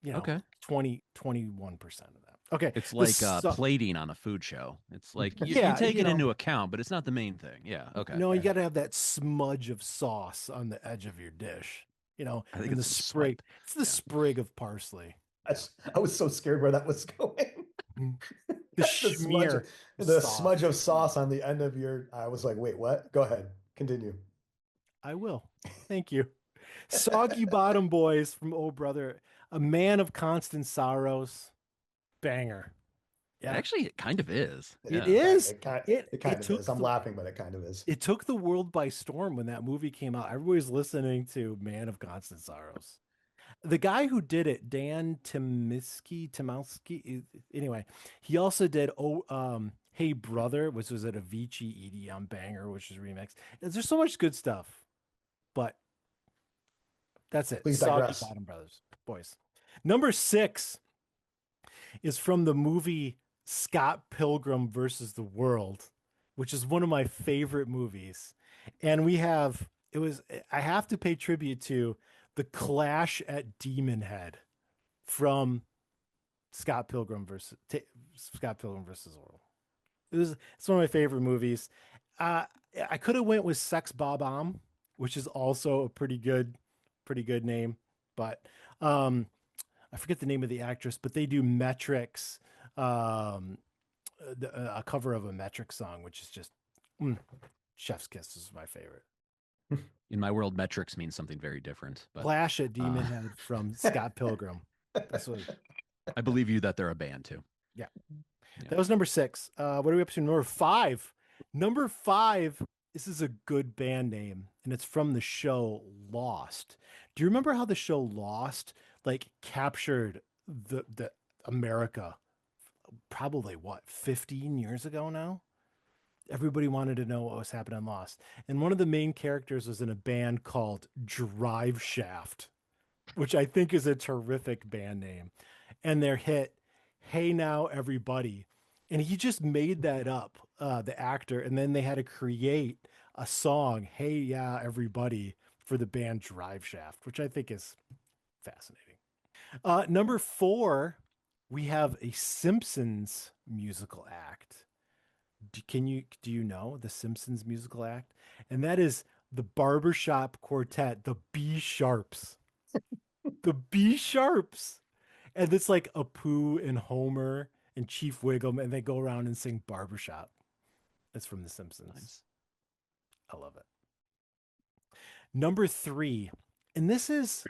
Speaker 4: You know,
Speaker 6: Okay.
Speaker 4: 21% of that. Okay.
Speaker 6: It's
Speaker 4: the
Speaker 6: like
Speaker 4: so-
Speaker 6: plating on a food show. It's like you
Speaker 4: Yeah,
Speaker 6: take
Speaker 4: you
Speaker 6: it
Speaker 4: know.
Speaker 6: into account, but it's not the main thing. Yeah. Okay.
Speaker 4: No, you got to have that smudge of sauce on the edge of your dish,
Speaker 6: I think
Speaker 4: and the
Speaker 6: it's some
Speaker 4: sprig.
Speaker 6: swipe.
Speaker 4: It's the
Speaker 6: Yeah.
Speaker 4: sprig of parsley.
Speaker 3: I was so scared where that was going.
Speaker 4: The
Speaker 3: The smudge,
Speaker 4: schmear
Speaker 3: the
Speaker 4: sauce.
Speaker 3: smudge of sauce on the end of your. I was like, wait, what? Go ahead, continue.
Speaker 4: I will. Thank you. Soggy Bottom Boys from Oh Brother, a man of constant sorrows. Banger. Yeah,
Speaker 6: Actually, it kind of is.
Speaker 4: it
Speaker 6: Yeah.
Speaker 4: is.
Speaker 3: It kind of is. I'm
Speaker 4: The
Speaker 3: laughing, but it kind of is.
Speaker 4: it took the world by storm when that movie came out. Everybody's listening to Man of Constant Sorrows. The guy who did it, Dan Timowski. Anyway, he also did Hey Brother, which was at Avicii EDM banger, which is remixed. There's so much good stuff, but that's it.
Speaker 3: Please
Speaker 4: Soggy
Speaker 3: digress.
Speaker 4: Bottom Brothers, boys. Number 6 is from the movie Scott Pilgrim versus the World, which is one of my favorite movies. And I have to pay tribute to the Clash at Demon Head from Scott Pilgrim versus the World. It's one of my favorite movies. I could have went with Sex Bob-omb, which is also a pretty good name, but I forget the name of the actress, but they do Metrics, a cover of a Metric song, which is just Chef's Kiss is my favorite.
Speaker 6: In my world, metrics means something very different. But
Speaker 4: Clash at Demon Head from Scott Pilgrim. That's what.
Speaker 6: I believe you that they're a band too.
Speaker 4: Yeah.
Speaker 6: Yeah.
Speaker 4: That was number 6. What are we up to? Number 5. Number 5. This is a good band name, and it's from the show Lost. Do you remember how the show Lost like captured the America probably 15 years ago now? Everybody wanted to know what was happening on Lost. And one of the main characters was in a band called Drive Shaft, which I think is a terrific band name. And their hit, Hey Now Everybody. And he just made that up, the actor. And then they had to create a song, Hey Yeah Everybody, for the band Drive Shaft, which I think is fascinating. Number 4, we have a Simpsons musical act. Do you know the Simpsons musical act? And that is the Barbershop Quartet, the B Sharps. The B Sharps. And it's like Apu and Homer and Chief Wiggum, and they go around and sing Barbershop. It's from The Simpsons.
Speaker 6: Nice.
Speaker 4: I love it. Number 3, and this is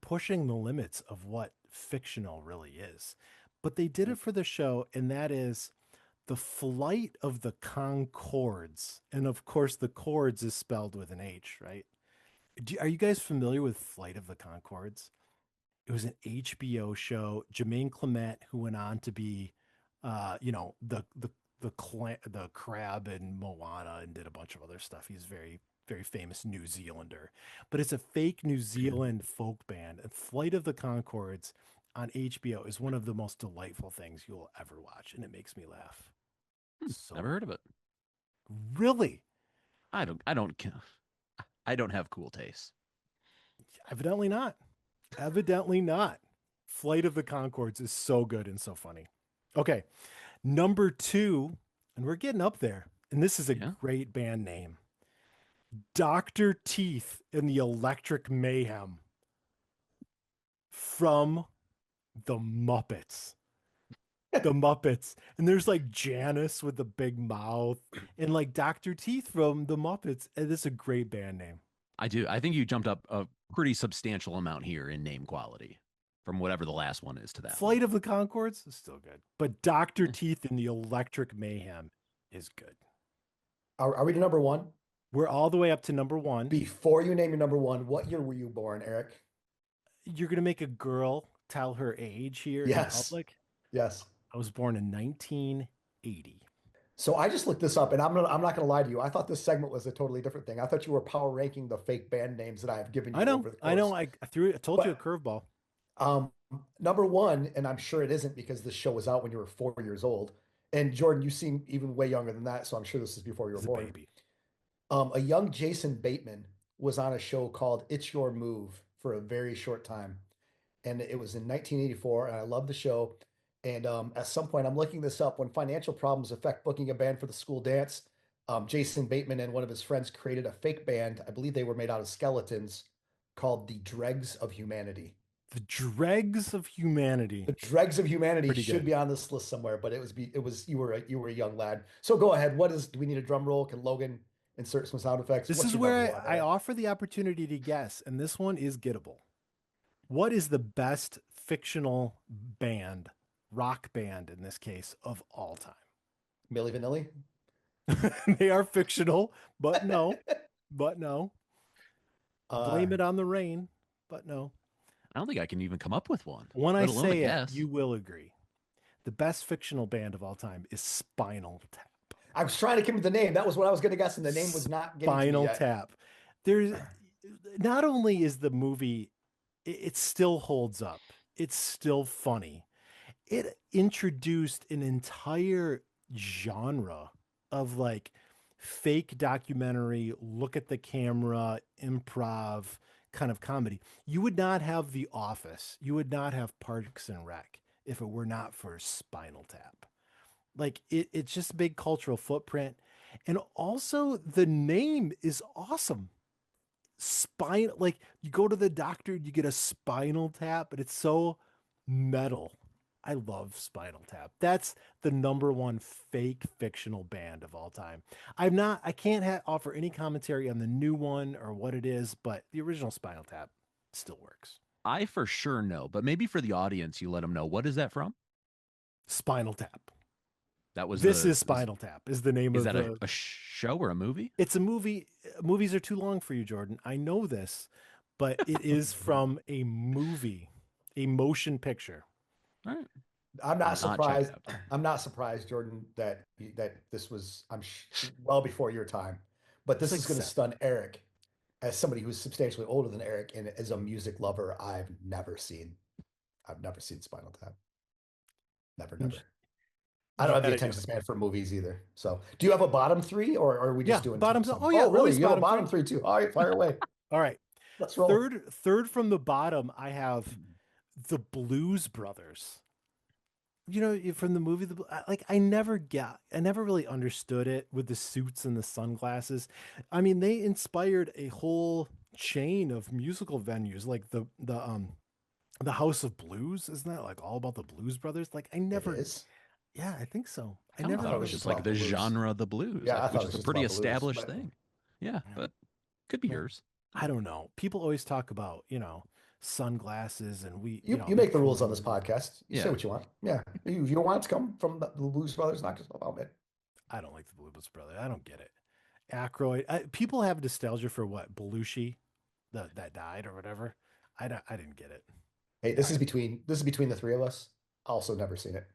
Speaker 4: pushing the limits of what fictional really is, but they did it for the show, and that is the Flight of the Conchords. And of course, the chords is spelled with an H, right? Are you guys familiar with Flight of the Conchords? It was an HBO show. Jermaine Clement, who went on to be, the crab in Moana and did a bunch of other stuff. He's very, very famous New Zealander, but it's a fake New Zealand folk band. And Flight of the Conchords on HBO is one of the most delightful things you will ever watch, and it makes me laugh. So
Speaker 6: Never heard of it.
Speaker 4: really,
Speaker 6: I don't have cool taste.
Speaker 4: evidently not. Evidently not. Flight of the Conchords is so good and so funny. Okay, number 2, and we're getting up there. And this is a great band name. Dr. Teeth and the Electric Mayhem from the Muppets. The Muppets. And there's like Janice with the big mouth and like Dr. Teeth from the Muppets. And this is a great band name.
Speaker 6: I do. I think you jumped up a pretty substantial amount here in name quality from whatever the last one is to that.
Speaker 4: Flight of the Conchords is still good. But Dr. Teeth and the Electric Mayhem is good.
Speaker 3: Are we to number 1?
Speaker 4: We're all the way up to number 1.
Speaker 3: Before you name your number 1, what year were you born, Eric?
Speaker 4: You're going to make a girl tell her age here in public?
Speaker 3: Yes.
Speaker 4: I was born in 1980.
Speaker 3: So I just looked this up, and I'm not gonna lie to you. I thought this segment was a totally different thing. I thought you were power ranking the fake band names that I have given you.
Speaker 4: I know.
Speaker 3: Over the
Speaker 4: I know.
Speaker 3: course.
Speaker 4: I told you a curveball.
Speaker 3: Number 1, and I'm sure it isn't because this show was out when you were 4 years old. And Jordan, you seem even way younger than that, so I'm sure this is before you were
Speaker 4: He's a
Speaker 3: born.
Speaker 4: baby.
Speaker 3: A young Jason Bateman was on a show called It's Your Move for a very short time. And it was in 1984, and I love the show. And at some point, I'm looking this up. When financial problems affect booking a band for the school dance, Jason Bateman and one of his friends created a fake band. I believe they were made out of skeletons, called the Dregs of Humanity.
Speaker 4: The Dregs of Humanity.
Speaker 3: The Dregs of Humanity
Speaker 4: Pretty
Speaker 3: should
Speaker 4: good.
Speaker 3: be on this list somewhere, but it was you were a young lad. So go ahead. Do we need a drum roll? Can Logan insert some sound effects?
Speaker 4: This
Speaker 3: What's
Speaker 4: is
Speaker 3: your number
Speaker 4: where
Speaker 3: one,
Speaker 4: I
Speaker 3: Eric?
Speaker 4: offer the opportunity to guess, and this one is gettable. What is the best fictional band, rock band in this case, of all time?
Speaker 3: Milli Vanilli?
Speaker 4: They are fictional, but no. Blame it on the rain, but no.
Speaker 6: I don't think I can even come up with one.
Speaker 4: When I
Speaker 6: let alone a
Speaker 4: say it,
Speaker 6: guess.
Speaker 4: you will agree. The best fictional band of all time is Spinal Tap.
Speaker 3: I was trying to come up with the name. That was what I was going to guess, and the name was not getting to me
Speaker 4: Spinal
Speaker 3: yet.
Speaker 4: Tap. There's not only is the movie, it still holds up. It's still funny. It introduced an entire genre of like fake documentary, look at the camera, improv kind of comedy. You would not have The Office. You would not have Parks and Rec if it were not for Spinal Tap. Like it's just a big cultural footprint. And also the name is awesome. Spine, like you go to the doctor, you get a spinal tap, but it's so metal. I love Spinal Tap. That's the number one fake fictional band of all time. I can't offer any commentary on the new one or what it is, but the original Spinal Tap still works.
Speaker 6: I for sure know, but maybe for the audience, you let them know. What is that from?
Speaker 4: Spinal Tap.
Speaker 6: That was
Speaker 4: This is Spinal Tap is the name
Speaker 6: Is
Speaker 4: of
Speaker 6: that a show or a movie?
Speaker 4: It's a movie. Movies are too long for you, Jordan. I know this, but it is from a movie, a motion picture.
Speaker 6: All right.
Speaker 3: I'm not surprised.
Speaker 6: checked out.
Speaker 3: I'm not surprised, Jordan, that this was well before your time. But this
Speaker 4: It's
Speaker 3: is
Speaker 4: like
Speaker 3: going to stun Eric, as somebody who's substantially older than Eric and as a music lover. I've never seen Spinal Tap. Never. I don't have the attention span for movies either. So, do you have a bottom three, or are we just doing
Speaker 4: bottoms?
Speaker 3: some?
Speaker 4: Oh yeah,
Speaker 3: really?
Speaker 4: always
Speaker 3: You have a
Speaker 4: bottom
Speaker 3: bottom three too. All right, fire away.
Speaker 4: All right.
Speaker 3: Let's roll.
Speaker 4: Third from the bottom, I have the Blues Brothers. You know, from the movie, I never really understood it with the suits and the sunglasses. I mean, they inspired a whole chain of musical venues, like the House of Blues. Isn't that like all about the Blues Brothers? Like I never.
Speaker 3: It is.
Speaker 4: Yeah, I think so.
Speaker 6: I never thought it was just like the genre of the blues.
Speaker 3: Yeah, I thought
Speaker 6: which
Speaker 3: it was
Speaker 6: is a
Speaker 3: just
Speaker 6: pretty
Speaker 3: about blues,
Speaker 6: established
Speaker 3: but-
Speaker 6: thing. Yeah, but could be yours.
Speaker 4: I don't know. People always talk about, sunglasses and
Speaker 3: You make the rules on this podcast. You say
Speaker 6: Yeah.
Speaker 3: what you want. Yeah. If you don't want it to come from the Blues Brothers, knock yourself out, man.
Speaker 4: I don't like the Blues Brothers. I don't get it. Aykroyd. People have nostalgia for what? Belushi, that died or whatever. I didn't get it.
Speaker 3: Hey, this is between the three of us. Also never seen it.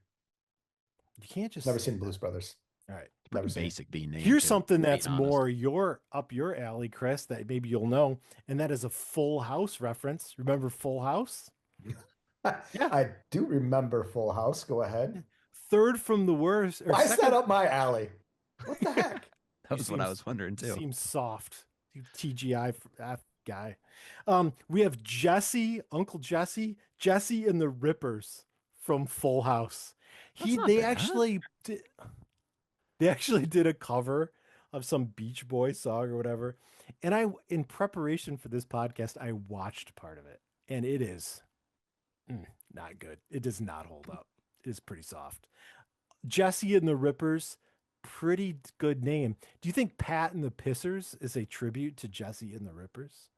Speaker 4: You can't just
Speaker 3: Never
Speaker 4: say
Speaker 3: seen
Speaker 4: that.
Speaker 3: Blues Brothers.
Speaker 4: All right.
Speaker 3: Never seen it.
Speaker 6: Basic being named.
Speaker 4: Here's
Speaker 6: too,
Speaker 4: something
Speaker 6: being
Speaker 4: that's
Speaker 6: honest.
Speaker 4: more up your alley, Chris, that maybe you'll know, and that is a Full House reference. Remember Full House?
Speaker 3: I do remember Full House. Go ahead.
Speaker 4: Third from the worst. Or
Speaker 3: Why is
Speaker 4: second-
Speaker 3: that up my alley? What the heck?
Speaker 6: That was what I was wondering too.
Speaker 4: Seems soft. You TGI guy. We have Uncle Jesse and the Rippers from Full House.
Speaker 6: That's not
Speaker 4: They
Speaker 6: bad.
Speaker 4: actually did a cover of some Beach Boys song or whatever. And in preparation for this podcast, I watched part of it, and it is not good. It does not hold up. It is pretty soft. Jesse and the Rippers, pretty good name. Do you think Pat and the Pissers is a tribute to Jesse and the Rippers?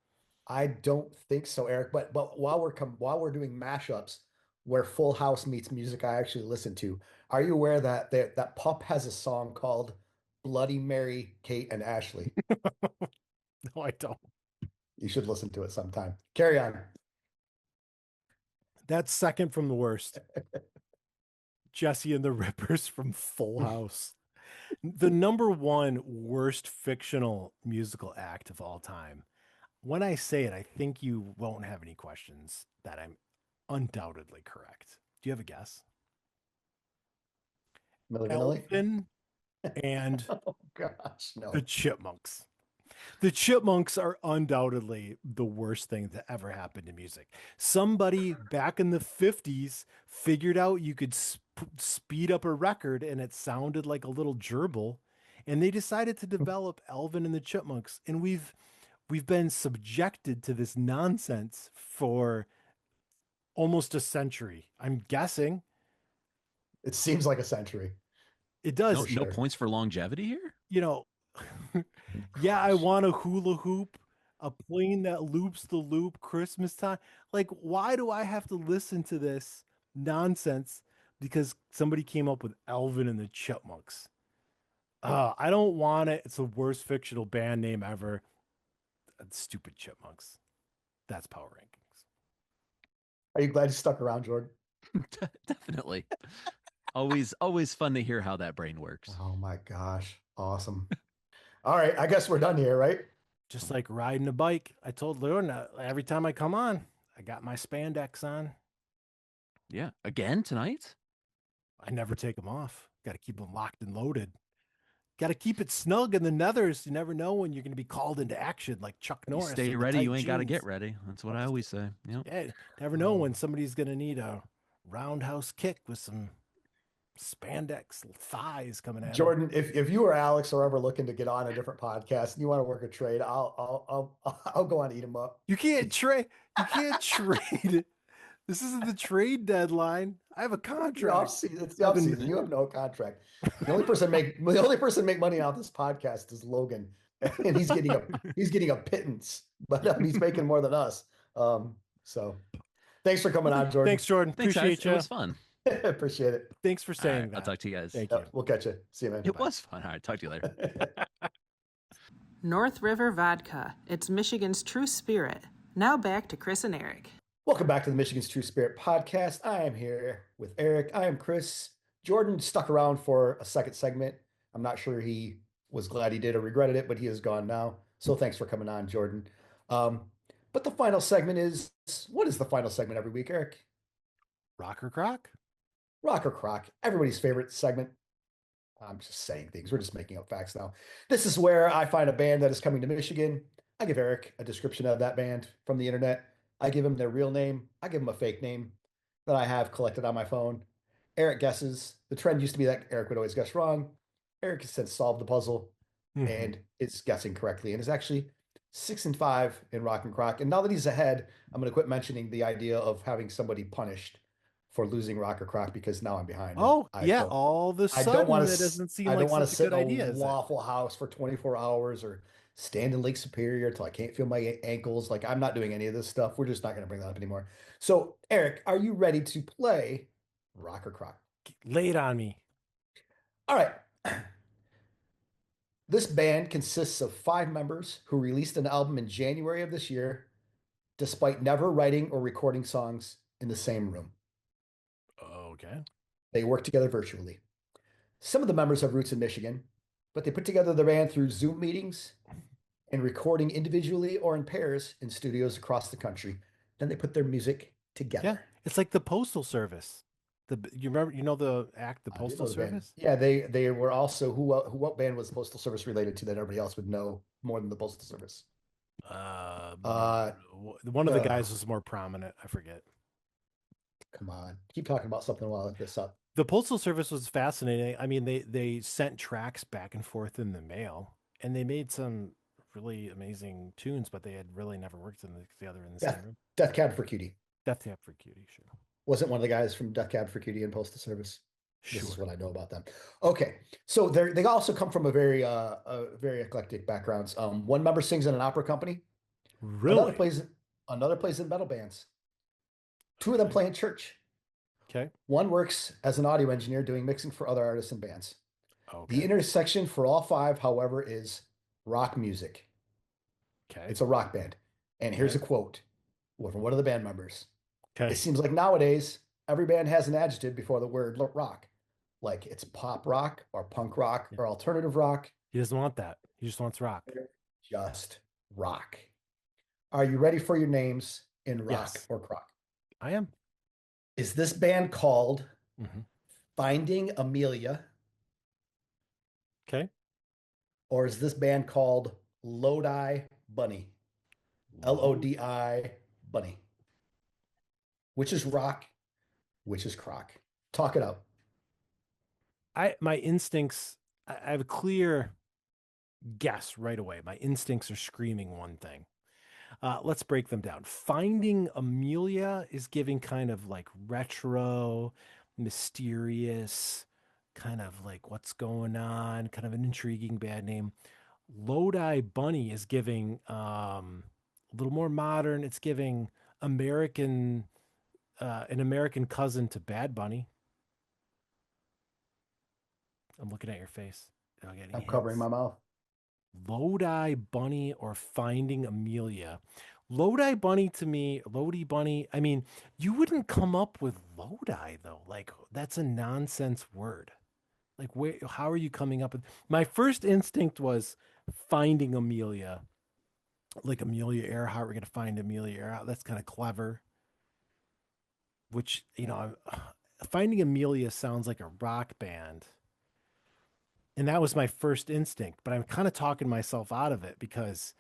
Speaker 3: I don't think so, Eric. But while we're doing mashups where Full House meets music I actually listen to, are you aware that that Pup has a song called Bloody Mary, Kate, and Ashley?
Speaker 4: No, I don't.
Speaker 3: You should listen to it sometime. Carry on.
Speaker 4: That's second from the worst. Jesse and the Rippers from Full House. The number one worst fictional musical act of all time. When I say it, I think you won't have any questions that I'm undoubtedly correct. Do you have a guess?
Speaker 3: Milli Vanilli?
Speaker 4: Elfin and
Speaker 3: Oh gosh, no.
Speaker 4: the Chipmunks. The Chipmunks are undoubtedly the worst thing that ever happened to music. Somebody back in the 50s figured out you could speed up a record and it sounded like a little gerbil. And they decided to develop Alvin and the Chipmunks. And we've been subjected to this nonsense for almost a century. I'm guessing.
Speaker 3: It seems like a century.
Speaker 4: It does.
Speaker 6: No
Speaker 3: sure.
Speaker 6: points for longevity here.
Speaker 4: You know, yeah, I want a hula hoop, a plane that loops the loop, Christmas time. Like, why do I have to listen to this nonsense because somebody came up with Alvin and the Chipmunks? I don't want it. It's the worst fictional band name ever. Stupid Chipmunks. That's Power Rankings.
Speaker 3: Are you glad you stuck around, Jordan?
Speaker 6: Definitely. Always fun to hear how that brain works.
Speaker 3: Oh my gosh. Awesome. All right. I guess we're done here, right?
Speaker 4: Just like riding a bike. I told Lorna every time I come on, I got my spandex on.
Speaker 6: Yeah. Again tonight?
Speaker 4: I never take them off. Got to keep them locked and loaded. Got to keep it snug in the nethers. You never know when you're going to be called into action like Chuck
Speaker 6: You
Speaker 4: Norris.
Speaker 6: stay
Speaker 4: with the
Speaker 6: ready.
Speaker 4: tight
Speaker 6: You ain't got to
Speaker 4: jeans.
Speaker 6: get ready. That's what I always say. Yep.
Speaker 4: Yeah, never know when somebody's going to need a roundhouse kick with some spandex thighs coming at 'em.
Speaker 3: Jordan, if you or Alex are ever looking to get on a different podcast and you want to work a trade, I'll go on Eat 'em Up.
Speaker 4: You can't trade. You can't trade. This isn't the trade deadline. I have a contract.
Speaker 3: It's the off season. You have no contract. The only person make money out of this podcast is Logan, and he's getting a pittance, but he's making more than us. So thanks for coming on, Jordan.
Speaker 4: Thanks, Jordan.
Speaker 6: Thanks,
Speaker 4: Appreciate
Speaker 6: guys.
Speaker 4: you.
Speaker 6: It was fun.
Speaker 3: Appreciate it.
Speaker 4: Thanks for
Speaker 6: All
Speaker 4: saying
Speaker 6: right,
Speaker 4: that.
Speaker 6: I'll talk to you guys.
Speaker 4: Thank you.
Speaker 3: We'll catch you. See you, man.
Speaker 6: It was fun. All right. Talk to you later.
Speaker 7: North River Vodka. It's Michigan's true spirit. Now back to Chris and Eric.
Speaker 3: Welcome back to the Michigan's True Spirit podcast. I am here with Eric. I am Chris. Jordan stuck around for a second segment. I'm not sure he was glad he did or regretted it, but he is gone now. So thanks for coming on, Jordan. But the final segment is, what is the final segment every week, Eric?
Speaker 4: Rock or Crock?
Speaker 3: Rock or Crock, everybody's favorite segment. I'm just saying things. We're just making up facts now. This is where I find a band that is coming to Michigan. I give Eric a description of that band from the internet. I give him their real name. I give him a fake name that I have collected on my phone. Eric guesses. The trend used to be that Eric would always guess wrong. Eric has since solved the puzzle and is guessing correctly and is actually 6-5 in Rock and Crock. And now that he's ahead, I'm going to quit mentioning the idea of having somebody punished for losing Rock or Crock because now I'm behind.
Speaker 4: Oh, yeah. All of a sudden, it doesn't seem like such a
Speaker 3: sit
Speaker 4: good
Speaker 3: in
Speaker 4: idea.
Speaker 3: a Waffle House for 24 hours or stand in Lake Superior till I can't feel my ankles. Like, I'm not doing any of this stuff. We're just not going to bring that up anymore. So, Eric, are you ready to play Rock or Crock?
Speaker 4: Lay it on me.
Speaker 3: All right. This band consists of 5 members who released an album in January of this year, despite never writing or recording songs in the same room.
Speaker 4: Okay.
Speaker 3: They work together virtually. Some of the members have roots in Michigan, but they put together the band through Zoom meetings and recording individually or in pairs in studios across the country. Then they put their music together.
Speaker 4: Yeah. It's like the Postal Service. You remember, the act, the
Speaker 3: I do know
Speaker 4: Postal
Speaker 3: the band.
Speaker 4: Service?
Speaker 3: Yeah, they were also what band was the Postal Service related to that everybody else would know more than the Postal Service?
Speaker 4: One of the guys was more prominent. I forget.
Speaker 3: Come on, keep talking about something while I look this up.
Speaker 4: The Postal Service was fascinating. I mean, they sent tracks back and forth in the mail, and they made some really amazing tunes, but they had really never worked together in the same room.
Speaker 3: Death Cab for Cutie.
Speaker 4: Death Cab for Cutie, sure.
Speaker 3: Wasn't one of the guys from Death Cab for Cutie and Postal Service.
Speaker 4: Sure.
Speaker 3: This is what I know about them. Okay, so they also come from a very eclectic backgrounds. One member sings in an opera company.
Speaker 4: Really?
Speaker 3: Another plays in metal bands. 2 of them play in church.
Speaker 4: Okay.
Speaker 3: One works as an audio engineer doing mixing for other artists and bands.
Speaker 4: Okay.
Speaker 3: The intersection for all 5, however, is rock music.
Speaker 4: Okay.
Speaker 3: It's a rock band. And here's a quote from one of the band members.
Speaker 4: Okay.
Speaker 3: It seems like nowadays every band has an adjective before the word rock. Like it's pop rock or punk rock or alternative rock.
Speaker 4: He doesn't want that. He just wants rock.
Speaker 3: Just rock. Are you ready for your names in rock
Speaker 4: Yes.
Speaker 3: or crock?
Speaker 4: I am.
Speaker 3: Is this band called
Speaker 4: Mhm.
Speaker 3: Finding Amelia?
Speaker 4: Okay.
Speaker 3: Or is this band called Lodi Bunny? Lodi Bunny. Which is rock? Which is crock? Talk it out.
Speaker 4: my instincts, I have a clear guess right away. My instincts are screaming one thing. Let's break them down. Finding Amelia is giving kind of like retro, mysterious, kind of like what's going on, kind of an intriguing bad name. Lodi Bunny is giving a little more modern. It's giving American, an American cousin to Bad Bunny. I'm looking at your face. Am I getting
Speaker 3: I'm covering
Speaker 4: hints?
Speaker 3: my mouth.
Speaker 4: Lodi Bunny or Finding Amelia. Lodi Bunny to me, Lodi Bunny, I mean, you wouldn't come up with Lodi though. Like that's a nonsense word. Like how are you coming up with my first instinct was Finding Amelia. Like Amelia Earhart, we're gonna find Amelia Earhart. That's kind of clever. Which, Finding Amelia sounds like a rock band. And that was my first instinct, but I'm kind of talking myself out of it because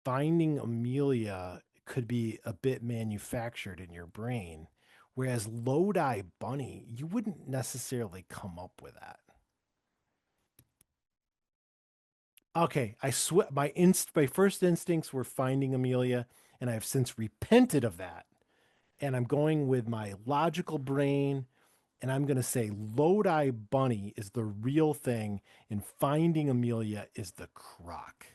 Speaker 4: Finding Amelia could be a bit manufactured in your brain, whereas Lodi Bunny, you wouldn't necessarily come up with that. Okay, I swear my first instincts were Finding Amelia, and I've since repented of that. And I'm going with my logical brain, and I'm going to say Lodi Bunny is the real thing, and Finding Amelia is the crock.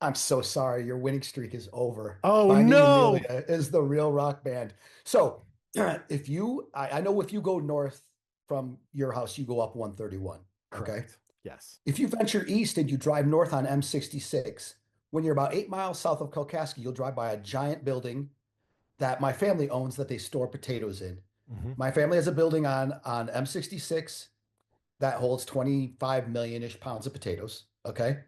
Speaker 3: I'm so sorry. Your winning streak is over.
Speaker 4: Oh
Speaker 3: Finding
Speaker 4: no!
Speaker 3: Amelia is the real rock band. So if you, I know if you go north from your house, you go up 131. Okay.
Speaker 4: Correct. Yes.
Speaker 3: If you venture east and you drive north on M66, when you're about 8 miles south of Kalkaska, you'll drive by a giant building that my family owns that they store potatoes in.
Speaker 4: Mhm.
Speaker 3: My family has a building on M66 that holds 25 million-ish pounds of potatoes. Okay.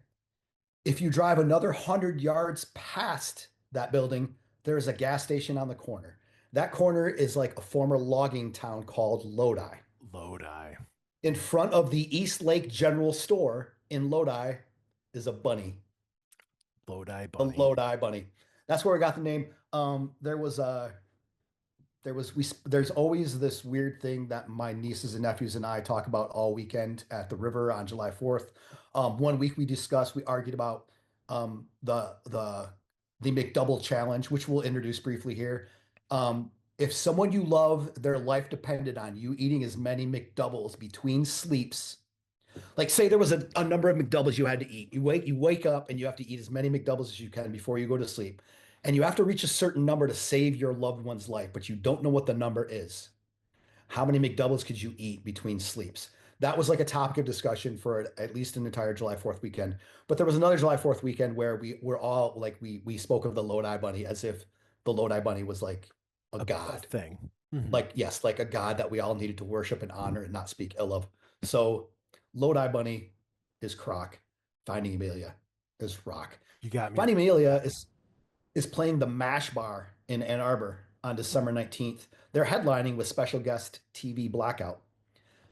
Speaker 3: If you drive another 100 yards past that building, there's a gas station on the corner. That corner is like a former logging town called Lodi.
Speaker 4: Lodi.
Speaker 3: In front of the East Lake General Store in Lodi is a bunny,
Speaker 4: Lodi
Speaker 3: a
Speaker 4: Bunny.
Speaker 3: Lodi bunny. That's where I got the name. There's always this weird thing that my nieces and nephews and I talk about all weekend at the river on July 4th. One week we argued about the McDouble challenge, which we'll introduce briefly here. If someone you love, their life depended on you eating as many McDoubles between sleeps, like say there was a number of McDoubles you had to eat. You wake up and you have to eat as many McDoubles as you can before you go to sleep. And you have to reach a certain number to save your loved one's life, but you don't know what the number is. How many McDoubles could you eat between sleeps? That was like a topic of discussion for at least an entire July 4th weekend. But there was another July 4th weekend where we were all like we spoke of the Lodi Bunny as if the Lodi Bunny was like a
Speaker 4: A
Speaker 3: god.
Speaker 4: thing. Mhm.
Speaker 3: Like, yes, like a god that we all needed to worship and honor and not speak ill of. So Lodi Bunny is Crock. Finding Amelia is Rock.
Speaker 4: You got me.
Speaker 3: Finding Amelia is playing the Mash Bar in Ann Arbor on December 19th. They're headlining with special guest TV Blackout.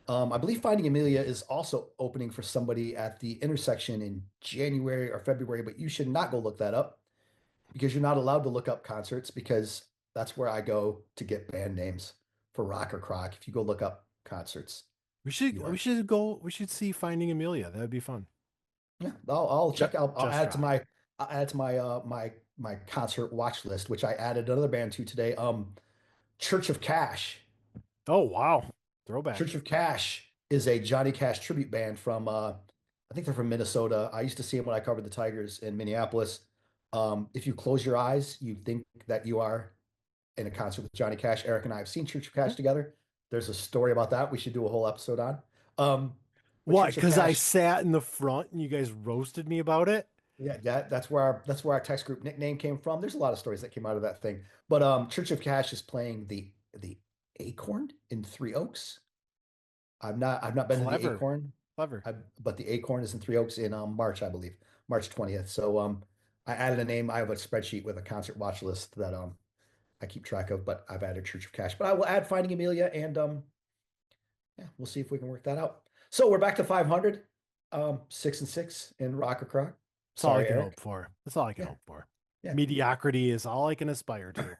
Speaker 3: I believe Finding Amelia is also opening for somebody at the intersection in January or February, but you should not go look that up because you're not allowed to look up concerts because that's where I go to get band names for rock or crock. If you go look up concerts,
Speaker 4: We should
Speaker 3: you are.
Speaker 4: we should see Finding Amelia. That would be fun.
Speaker 3: Yeah, I'll check out. I'll
Speaker 4: Just
Speaker 3: add it to
Speaker 4: rock.
Speaker 3: my concert watch list, which I added another band to today. Church of Cash.
Speaker 4: Oh wow. Throwback.
Speaker 3: Church of Cash is a Johnny Cash tribute band from I think they're from Minnesota. I used to see them when I covered the Tigers in Minneapolis. If you close your eyes, you think that you are in a concert with Johnny Cash. Eric and I have seen Church of Cash together. There's a story about that we should do a whole episode on. But
Speaker 4: What?
Speaker 3: Church of
Speaker 4: Because I
Speaker 3: Cash,
Speaker 4: sat in the front and you guys roasted me about it?
Speaker 3: yeah, that's where our text group nickname came from. There's a lot of stories that came out of that thing. But Church of Cash is playing the Acorn in Three Oaks. I've not been to the
Speaker 4: Clever.
Speaker 3: Acorn,
Speaker 4: Clever.
Speaker 3: but the Acorn is in Three Oaks in March, I believe, March 20th. So I added a name. I have a spreadsheet with a concert watch list that I keep track of, but I've added Church of Cash. But I will add Finding Amelia and yeah, we'll see if we can work that out. So we're back to 500, 6-6 in Rock or Crock.
Speaker 4: That's all I
Speaker 3: Sorry,
Speaker 4: can
Speaker 3: Eric.
Speaker 4: hope for. That's all I can
Speaker 3: Yeah,
Speaker 4: hope for.
Speaker 3: yeah.
Speaker 4: Mediocrity is all I can aspire to.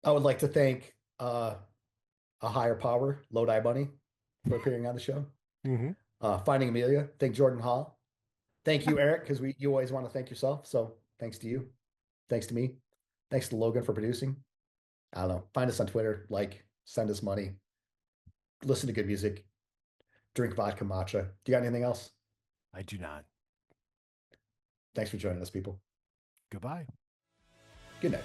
Speaker 3: I would like to thank a higher power, Lodi Bunny, for appearing on the show.
Speaker 4: Mm-hmm.
Speaker 3: Finding Amelia. Thank Jordan Hall. Thank you, Eric, because you always want to thank yourself. So thanks to you. Thanks to me. Thanks to Logan for producing. I don't know. Find us on Twitter. Send us money. Listen to good music. Drink vodka matcha. Do you got anything else?
Speaker 4: I do not.
Speaker 3: Thanks for joining us, people.
Speaker 4: Goodbye.
Speaker 3: Good night.